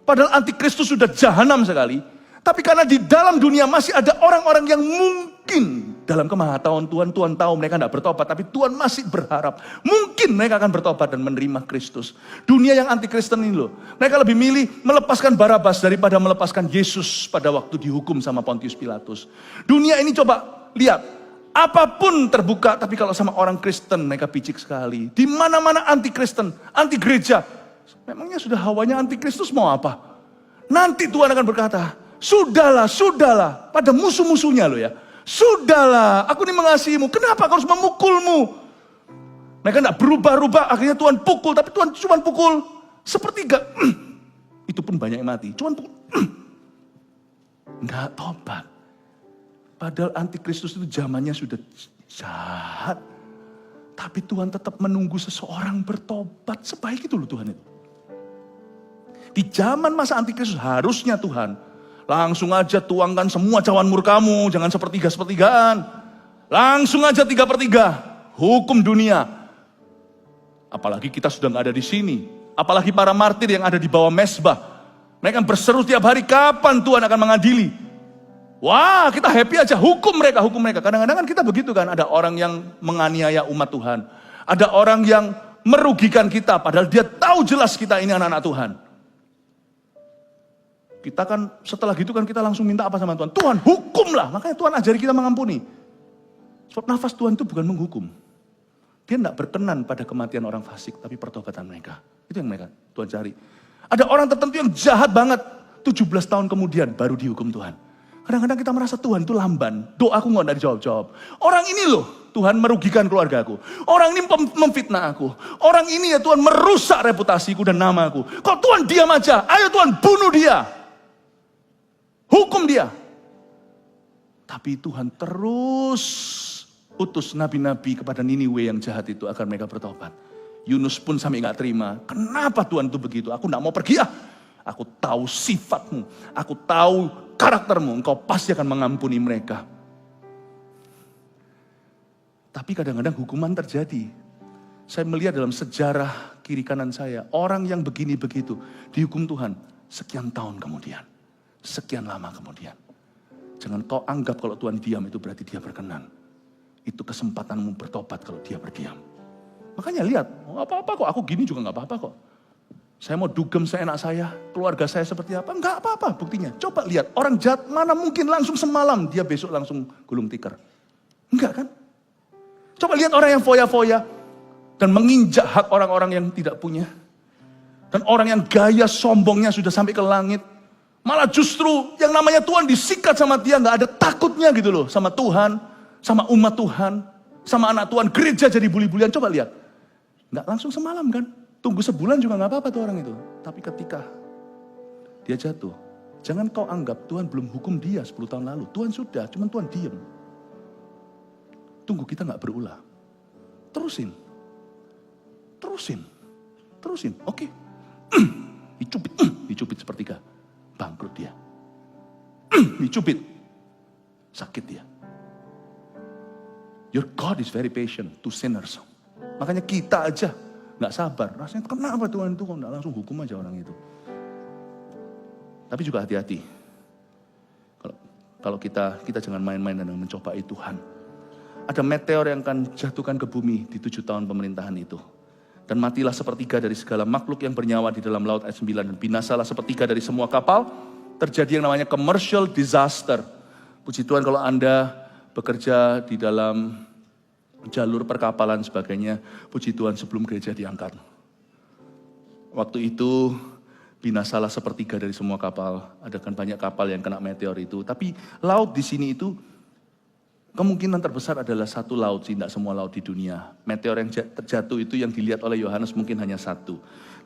Padahal antikristus sudah jahanam sekali. Tapi karena di dalam dunia masih ada orang-orang yang mungkin dalam kemahatauan Tuhan tahu mereka tidak bertobat. Tapi Tuhan masih berharap mungkin mereka akan bertobat dan menerima Kristus. Dunia yang anti-Kristen ini loh. Mereka lebih milih melepaskan Barabas daripada melepaskan Yesus pada waktu dihukum sama Pontius Pilatus. Dunia ini coba lihat. Apapun terbuka, tapi kalau sama orang Kristen mereka picik sekali. Di mana-mana anti-Kristen, anti-gereja. Memangnya sudah hawanya anti-Kristus mau apa? Nanti Tuhan akan berkata, sudahlah, pada musuh-musuhnya loh ya. Sudahlah, aku ini mengasihimu, kenapa kau harus memukulmu? Mereka tidak berubah-ubah, akhirnya Tuhan pukul, tapi Tuhan cuma pukul sepertiga. Itu pun banyak yang mati, cuma pukul. Enggak tobat. Padahal antikristus itu zamannya sudah jahat. Tapi Tuhan tetap menunggu seseorang bertobat, sebaik itu loh Tuhan itu. Di zaman masa antikristus harusnya Tuhan langsung aja tuangkan semua cawan murkamu, jangan sepertiga-sepertigaan. Langsung aja 3/3, hukum dunia. Apalagi kita sudah nggak ada di sini. Apalagi para martir yang ada di bawah mesbah. Mereka berseru tiap hari, kapan Tuhan akan mengadili? Wah, kita happy aja, hukum mereka. Kadang-kadang kan kita begitu kan, ada orang yang menganiaya umat Tuhan. Ada orang yang merugikan kita, padahal dia tahu jelas kita ini anak-anak Tuhan. Kita kan setelah gitu kan kita langsung minta apa sama Tuhan? Tuhan hukumlah, makanya Tuhan ajari kita mengampuni. Sebab nafas Tuhan itu bukan menghukum. Dia tidak berkenan pada kematian orang fasik, tapi pertobatan mereka. Itu yang mereka Tuhan cari. Ada orang tertentu yang jahat banget, 17 tahun kemudian baru dihukum Tuhan. Kadang-kadang kita merasa Tuhan itu lamban, doaku nggak dijawab-jawab. Orang ini loh, Tuhan merugikan keluargaku. Orang ini memfitnah aku. Orang ini ya Tuhan merusak reputasiku dan namaku. Kok Tuhan diam aja? Ayo Tuhan bunuh dia. Hukum dia. Tapi Tuhan terus utus nabi-nabi kepada Niniwe yang jahat itu agar mereka bertobat. Yunus pun sampai gak terima. Kenapa Tuhan itu begitu? Aku gak mau pergi ah. Aku tahu sifatmu. Aku tahu karaktermu. Engkau pasti akan mengampuni mereka. Tapi kadang-kadang hukuman terjadi. Saya melihat dalam sejarah kiri kanan saya. Orang yang begini begitu dihukum Tuhan sekian tahun kemudian. Sekian lama kemudian. Jangan kau anggap kalau Tuhan diam itu berarti dia berkenan. Itu kesempatanmu bertobat kalau dia berdiam. Makanya lihat, oh, apa-apa kok, aku gini juga gak apa-apa kok. Saya mau dugem seenak saya, keluarga saya seperti apa, gak apa-apa buktinya. Coba lihat, orang jahat mana mungkin langsung semalam, dia besok langsung gulung tikar. Enggak kan? Coba lihat orang yang foya-foya, dan menginjak hak orang-orang yang tidak punya. Dan orang yang gaya sombongnya sudah sampai ke langit. Malah justru yang namanya Tuhan disikat sama dia, gak ada takutnya gitu loh. Sama Tuhan, sama umat Tuhan, sama anak Tuhan. Gereja jadi buli-bulian, coba lihat. Gak langsung semalam kan. Tunggu sebulan juga gak apa-apa tuh orang itu. Tapi ketika dia jatuh. Jangan kau anggap Tuhan belum hukum dia 10 tahun lalu. Tuhan sudah, cuman Tuhan diem. Tunggu kita gak berulah. Terusin. Oke. Dicubit sepertiga. Bangkrut dia. Dicubit. Sakit dia. Your God is very patient to sinners. Makanya kita aja gak sabar. Rasanya kenapa Tuhan itu kok gak langsung hukum aja orang itu. Tapi juga hati-hati. Kalau kita jangan main-main dan mencobai Tuhan. Ada meteor yang akan jatuhkan ke bumi di 7 tahun pemerintahan itu. Dan matilah sepertiga dari segala makhluk yang bernyawa di dalam laut ayat 9. Dan binasalah sepertiga dari semua kapal. Terjadi yang namanya commercial disaster. Puji Tuhan kalau Anda bekerja di dalam jalur perkapalan sebagainya. Puji Tuhan sebelum gereja diangkat. Waktu itu binasalah sepertiga dari semua kapal. Ada kan banyak kapal yang kena meteor itu. Tapi laut di sini itu kemungkinan terbesar adalah satu laut sih, tidak semua laut di dunia. Meteor yang terjatuh itu yang dilihat oleh Yohanes mungkin hanya satu.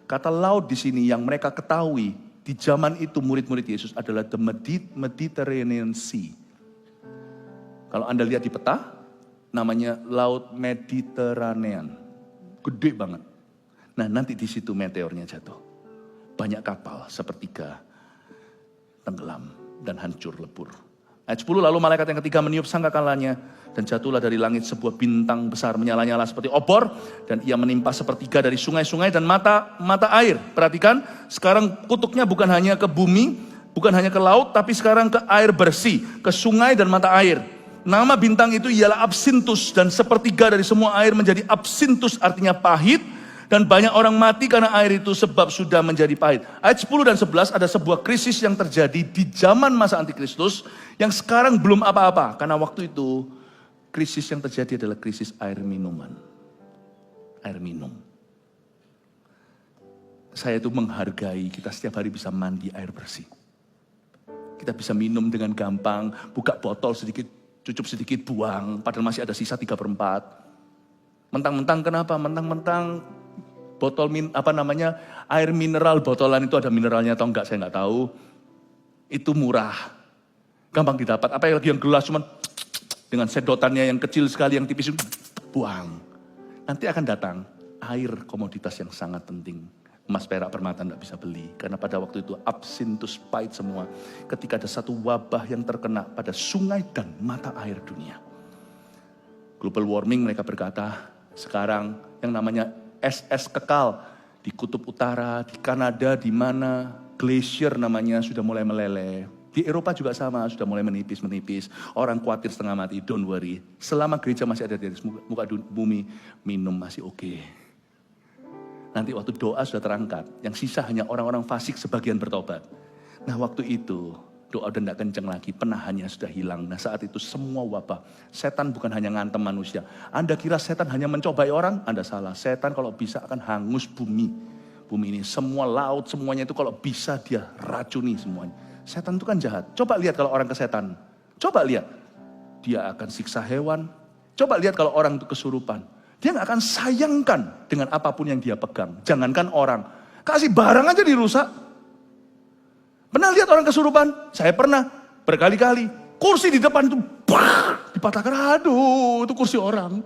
Kata laut di sini yang mereka ketahui di zaman itu murid-murid Yesus adalah the Mediterranean Sea. Kalau Anda lihat di peta, namanya Laut Mediterranean. Gede banget. Nah nanti di situ meteornya jatuh. Banyak kapal sepertiga tenggelam dan hancur lebur. Ayat 10, lalu malaikat yang ketiga meniup sangkakalanya dan jatuhlah dari langit sebuah bintang besar menyala-nyala seperti obor dan ia menimpa sepertiga dari sungai-sungai dan mata air. Perhatikan, sekarang kutuknya bukan hanya ke bumi, bukan hanya ke laut, tapi sekarang ke air bersih, ke sungai dan mata air. Nama bintang itu ialah Absinthus dan sepertiga dari semua air menjadi Absinthus artinya pahit. Dan banyak orang mati karena air itu sebab sudah menjadi pahit. Ayat 10 dan 11 ada sebuah krisis yang terjadi di zaman masa antikristus yang sekarang belum apa-apa. Karena waktu itu krisis yang terjadi adalah krisis air minuman. Air minum. Saya itu menghargai kita setiap hari bisa mandi air bersih. Kita bisa minum dengan gampang, buka botol sedikit, cucup sedikit, buang. Padahal masih ada sisa 3/4. Mentang-mentang kenapa? Mentang-mentang botol air mineral botolan itu ada mineralnya atau enggak saya enggak tahu. Itu murah. Gampang didapat. Apa yang gelas cuman dengan sedotannya yang kecil sekali yang tipis buang. Nanti akan datang air komoditas yang sangat penting. Emas, perak, permata enggak bisa beli karena pada waktu itu Absinthus pahit semua. Ketika ada satu wabah yang terkena pada sungai dan mata air dunia. Global warming mereka berkata, sekarang yang namanya es kekal di kutub utara, di Kanada, di mana glacier namanya sudah mulai meleleh. Di Eropa juga sama, sudah mulai menipis. Orang khawatir setengah mati, don't worry. Selama gereja masih ada di atas muka bumi, minum masih oke. Nanti waktu doa sudah terangkat, yang sisa hanya orang-orang fasik sebagian bertobat. Nah waktu itu, doa udah tidak kenceng lagi, penahannya sudah hilang. Nah saat itu semua wabah, setan bukan hanya ngantem manusia. Anda kira setan hanya mencobai orang? Anda salah. Setan kalau bisa akan hangus bumi. Bumi ini, semua laut, semuanya itu kalau bisa dia racuni semuanya. Setan itu kan jahat. Coba lihat kalau orang kesetan. Coba lihat. Dia akan siksa hewan. Coba lihat kalau orang itu kesurupan. Dia gak akan sayangkan dengan apapun yang dia pegang. Jangankan orang. Kasih barang aja dirusak. Pernah lihat orang kesurupan? Saya pernah, berkali-kali. Kursi di depan itu, dipatahkan. Aduh, itu kursi orang.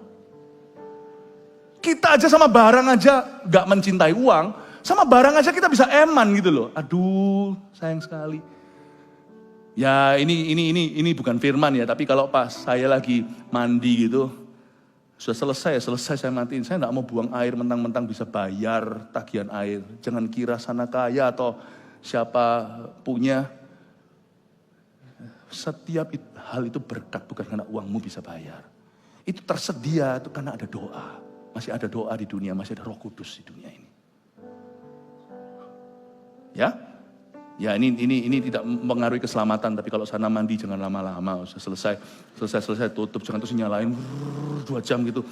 Kita aja sama barang aja gak mencintai uang. Sama barang aja kita bisa eman gitu loh. Aduh, sayang sekali. Ya ini bukan firman ya, tapi kalau pas saya lagi mandi gitu, sudah selesai saya matiin. Saya gak mau buang air mentang-mentang bisa bayar tagihan air. Jangan kira sana kaya atau siapa punya. Setiap hal itu berkat bukan karena uangmu bisa bayar. Itu tersedia itu karena ada doa. Masih ada doa di dunia, masih ada Roh Kudus di dunia ini. Ya ini tidak mengaruhi keselamatan, tapi kalau sana mandi jangan lama-lama. Selesai tutup, jangan terus nyalain 2 jam gitu.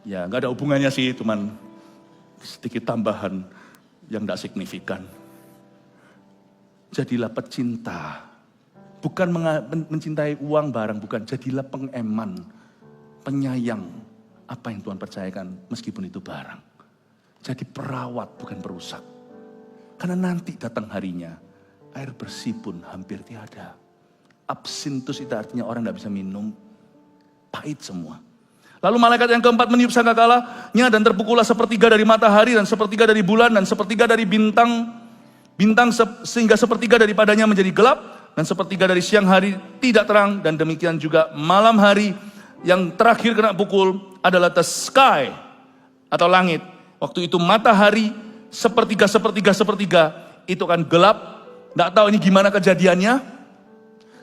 Ya nggak ada hubungannya sih, cuman sedikit tambahan yang tidak signifikan. Jadilah pecinta, bukan mencintai uang barang, bukan. Jadilah pengeman, penyayang apa yang Tuhan percayakan meskipun itu barang. Jadi perawat bukan perusak. Karena nanti datang harinya, air bersih pun hampir tiada. Absintus itu artinya orang tidak bisa minum, pahit semua. Lalu malaikat yang keempat meniup sangkakalanya dan terpukullah sepertiga dari matahari dan sepertiga dari bulan dan sepertiga dari bintang sehingga sepertiga daripadanya menjadi gelap dan sepertiga dari siang hari tidak terang, dan demikian juga malam hari yang terakhir kena pukul adalah the sky atau langit. Waktu itu matahari sepertiga itu kan gelap. Nggak tahu ini gimana kejadiannya.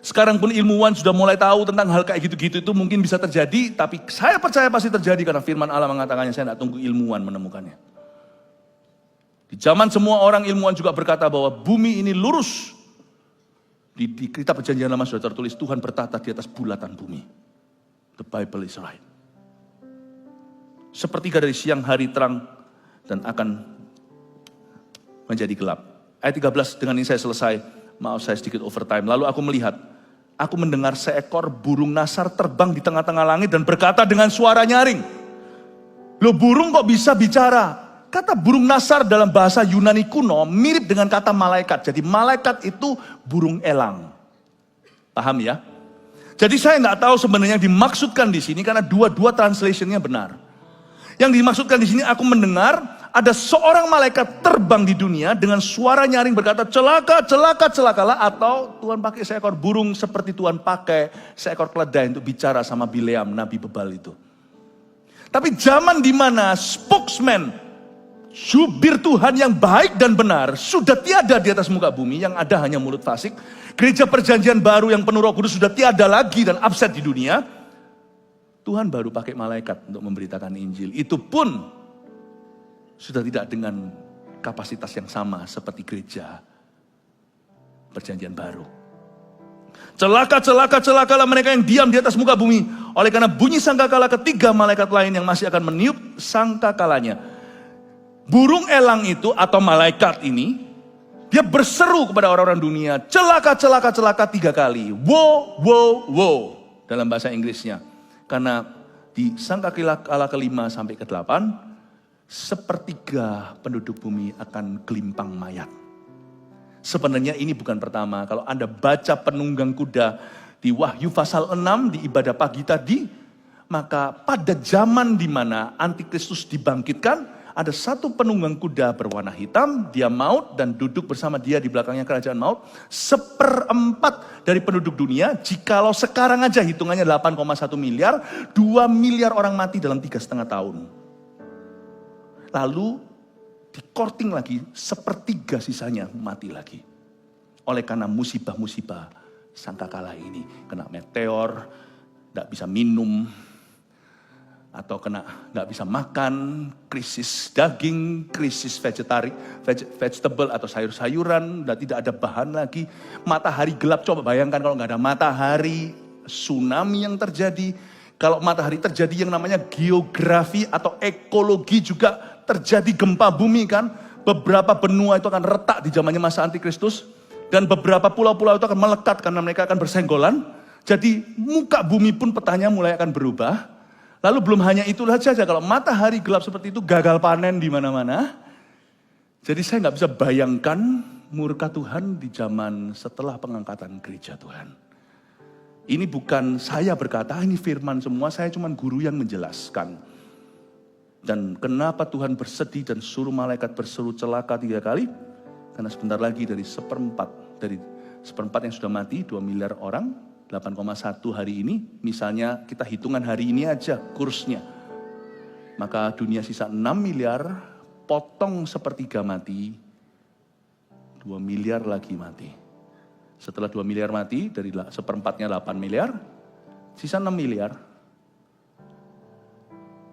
Sekarang pun ilmuwan sudah mulai tahu tentang hal kayak gitu-gitu, itu mungkin bisa terjadi, tapi saya percaya pasti terjadi karena firman Allah mengatakannya. Saya tidak tunggu ilmuwan menemukannya. Di zaman semua orang ilmuwan juga berkata bahwa bumi ini lurus. Di kitab Perjanjian Lama sudah tertulis Tuhan bertata di atas bulatan bumi. The Bible is right. Sepertiga dari siang hari terang dan akan menjadi gelap. Ayat 13, dengan ini saya selesai. Maaf saya sedikit overtime. Lalu aku mendengar seekor burung nasar terbang di tengah-tengah langit dan berkata dengan suara nyaring. Loh, burung kok bisa bicara? Kata burung nasar dalam bahasa Yunani kuno mirip dengan kata malaikat. Jadi malaikat itu burung elang. Paham ya? Jadi saya nggak tahu sebenarnya yang dimaksudkan di sini karena dua-dua translationnya benar. Yang dimaksudkan di sini aku mendengar ada seorang malaikat terbang di dunia dengan suara nyaring berkata, celaka, celaka, celakalah. Atau Tuhan pakai seekor burung seperti Tuhan pakai seekor keledai untuk bicara sama Bileam, nabi bebal itu. Tapi zaman di mana spokesman, jubir Tuhan yang baik dan benar sudah tiada di atas muka bumi, yang ada hanya mulut fasik. Gereja Perjanjian Baru yang penuh Roh Kudus sudah tiada lagi dan absen di dunia. Tuhan baru pakai malaikat untuk memberitakan Injil. Itu pun sudah tidak dengan kapasitas yang sama seperti gereja Perjanjian Baru. Celaka, celaka, celakalah mereka yang diam di atas muka bumi. Oleh karena bunyi sangkakala ketiga malaikat lain yang masih akan meniup sangkakalanya. Burung elang itu atau malaikat ini, dia berseru kepada orang-orang dunia, celaka, celaka, celaka 3 kali. Woe, woe, woe. Dalam bahasa Inggrisnya. Karena di sangkakala kelima sampai ke-8, sepertiga penduduk bumi akan gelimpang mayat. Sebenarnya ini bukan pertama. Kalau Anda baca penunggang kuda di Wahyu pasal 6 di ibadah pagi tadi, maka pada zaman di mana Antikristus dibangkitkan, ada satu penunggang kuda berwarna hitam, dia maut dan duduk bersama dia di belakangnya kerajaan maut. 1/4 dari penduduk dunia, jikalau sekarang aja hitungannya 8,1 miliar, 2 miliar orang mati dalam 3,5 tahun. Lalu dikorting lagi, 1/3 sisanya mati lagi. Oleh karena musibah-musibah sangkakala ini. Kena meteor, tidak bisa minum, atau nggak bisa makan, krisis daging, krisis vegetable atau sayur-sayuran, dan tidak ada bahan lagi. Matahari gelap, coba bayangkan kalau nggak ada matahari, tsunami yang terjadi. Kalau matahari terjadi yang namanya geografi atau ekologi juga terjadi gempa bumi kan. Beberapa benua itu akan retak di zamannya masa Antikristus. Dan beberapa pulau-pulau itu akan melekat karena mereka akan bersenggolan. Jadi muka bumi pun petanya mulai akan berubah. Lalu belum hanya itu saja, kalau matahari gelap seperti itu gagal panen di mana-mana. Jadi saya nggak bisa bayangkan murka Tuhan di zaman setelah pengangkatan gereja Tuhan. Ini bukan saya berkata, ini firman semua, saya cuma guru yang menjelaskan. Dan kenapa Tuhan bersedih dan suruh malaikat berseru celaka 3 kali? Karena sebentar lagi dari seperempat yang sudah mati, 2 miliar orang, 8,1 hari ini, misalnya kita hitungan hari ini aja kursnya. Maka dunia sisa 6 miliar, potong 1/3 mati, 2 miliar lagi mati. Setelah 2 miliar mati, dari 1/4-nya 8 miliar, sisa 6 miliar,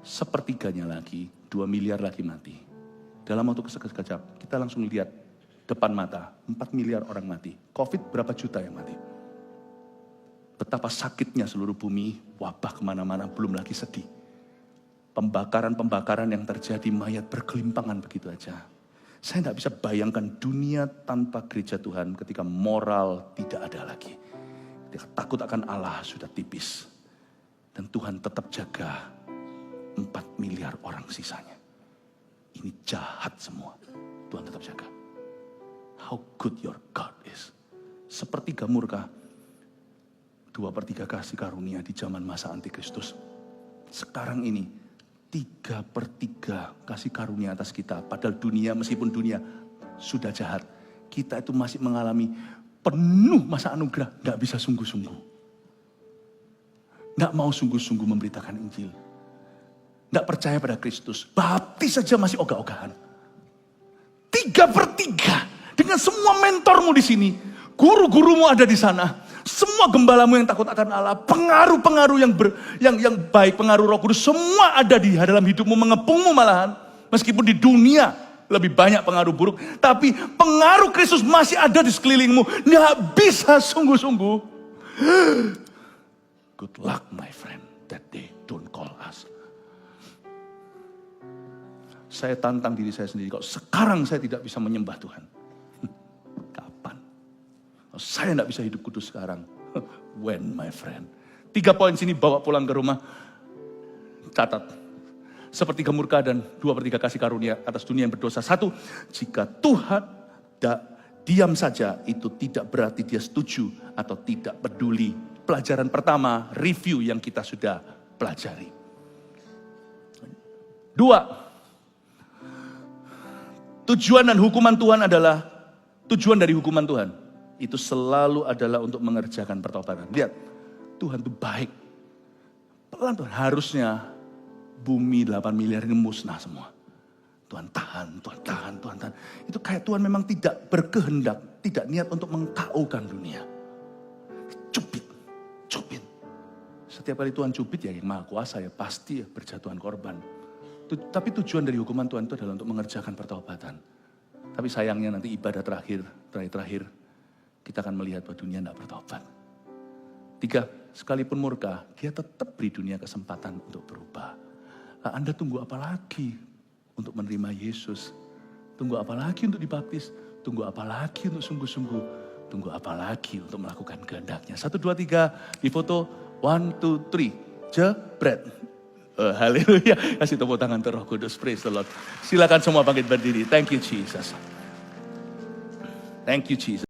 1/3-nya lagi, 2 miliar lagi mati. Dalam waktu sekejap, kita langsung lihat depan mata, 4 miliar orang mati. Covid berapa juta yang mati? Betapa sakitnya seluruh bumi, wabah kemana-mana, belum lagi sedih. Pembakaran-pembakaran yang terjadi, mayat bergelimpangan begitu aja. Saya tidak bisa bayangkan dunia tanpa gereja Tuhan ketika moral tidak ada lagi. Ketika takut akan Allah sudah tipis. Dan Tuhan tetap jaga 4 miliar orang sisanya. Ini jahat semua. Tuhan tetap jaga. how good your God is. Sepertiga murka, 2/3 kasih karunia di zaman masa antikristus. Sekarang ini 3/3 kasih karunia atas kita. Padahal dunia, meskipun dunia sudah jahat, kita itu masih mengalami penuh masa anugerah. Gak bisa sungguh-sungguh. Gak mau sungguh-sungguh memberitakan Injil. Gak percaya pada Kristus. Baptis saja masih ogah-ogahan. 3/3 dengan semua mentormu di sini. Guru-gurumu ada di sana. Semua gembalamu yang takut akan Allah. Pengaruh-pengaruh yang baik, pengaruh Roh Kudus. Semua ada di dalam hidupmu, mengepungmu malahan. Meskipun di dunia lebih banyak pengaruh buruk. Tapi pengaruh Kristus masih ada di sekelilingmu. Nggak bisa sungguh-sungguh. Good luck my friend. That day don't call us. Saya tantang diri saya sendiri. Kalau sekarang saya tidak bisa menyembah Tuhan. Kapan? Kalau saya tidak bisa hidup kudus sekarang. When my friend? 3 poin sini bawa pulang ke rumah. Catat. Sepertiga murka dan 2/3 kasih karunia atas dunia yang berdosa. 1, jika Tuhan diam saja, itu tidak berarti dia setuju atau tidak peduli. Pelajaran pertama, review yang kita sudah pelajari. 2, tujuan dan hukuman Tuhan adalah, tujuan dari hukuman Tuhan, itu selalu adalah untuk mengerjakan pertobatan. Lihat, Tuhan itu baik. Pelan-pelan harusnya bumi 8 miliar ini musnah semua. Tuhan tahan, Tuhan tahan, Tuhan tahan. Itu kayak Tuhan memang tidak berkehendak, tidak niat untuk mengkaukan dunia. Cubit, cubit. Setiap kali Tuhan cubit ya yang maha kuasa ya pasti ya berjatuhan korban. Tapi tujuan dari hukuman Tuhan itu adalah untuk mengerjakan pertobatan. Tapi sayangnya nanti ibadah terakhir kita akan melihat bahwa dunia tidak bertobat. 3, sekalipun murka, dia tetap beri dunia kesempatan untuk berubah. Nah, Anda tunggu apa lagi untuk menerima Yesus? Tunggu apa lagi untuk dibaptis? Tunggu apa lagi untuk sungguh-sungguh? Tunggu apa lagi untuk melakukan kehendaknya? 1, 2, 3, di foto. 1, 2, 3, jebret. Haleluya. Kasih tepuk tangan untuk Roh Kudus. Praise the Lord. Silakan semua bangkit berdiri. Thank you Jesus. Thank you Jesus.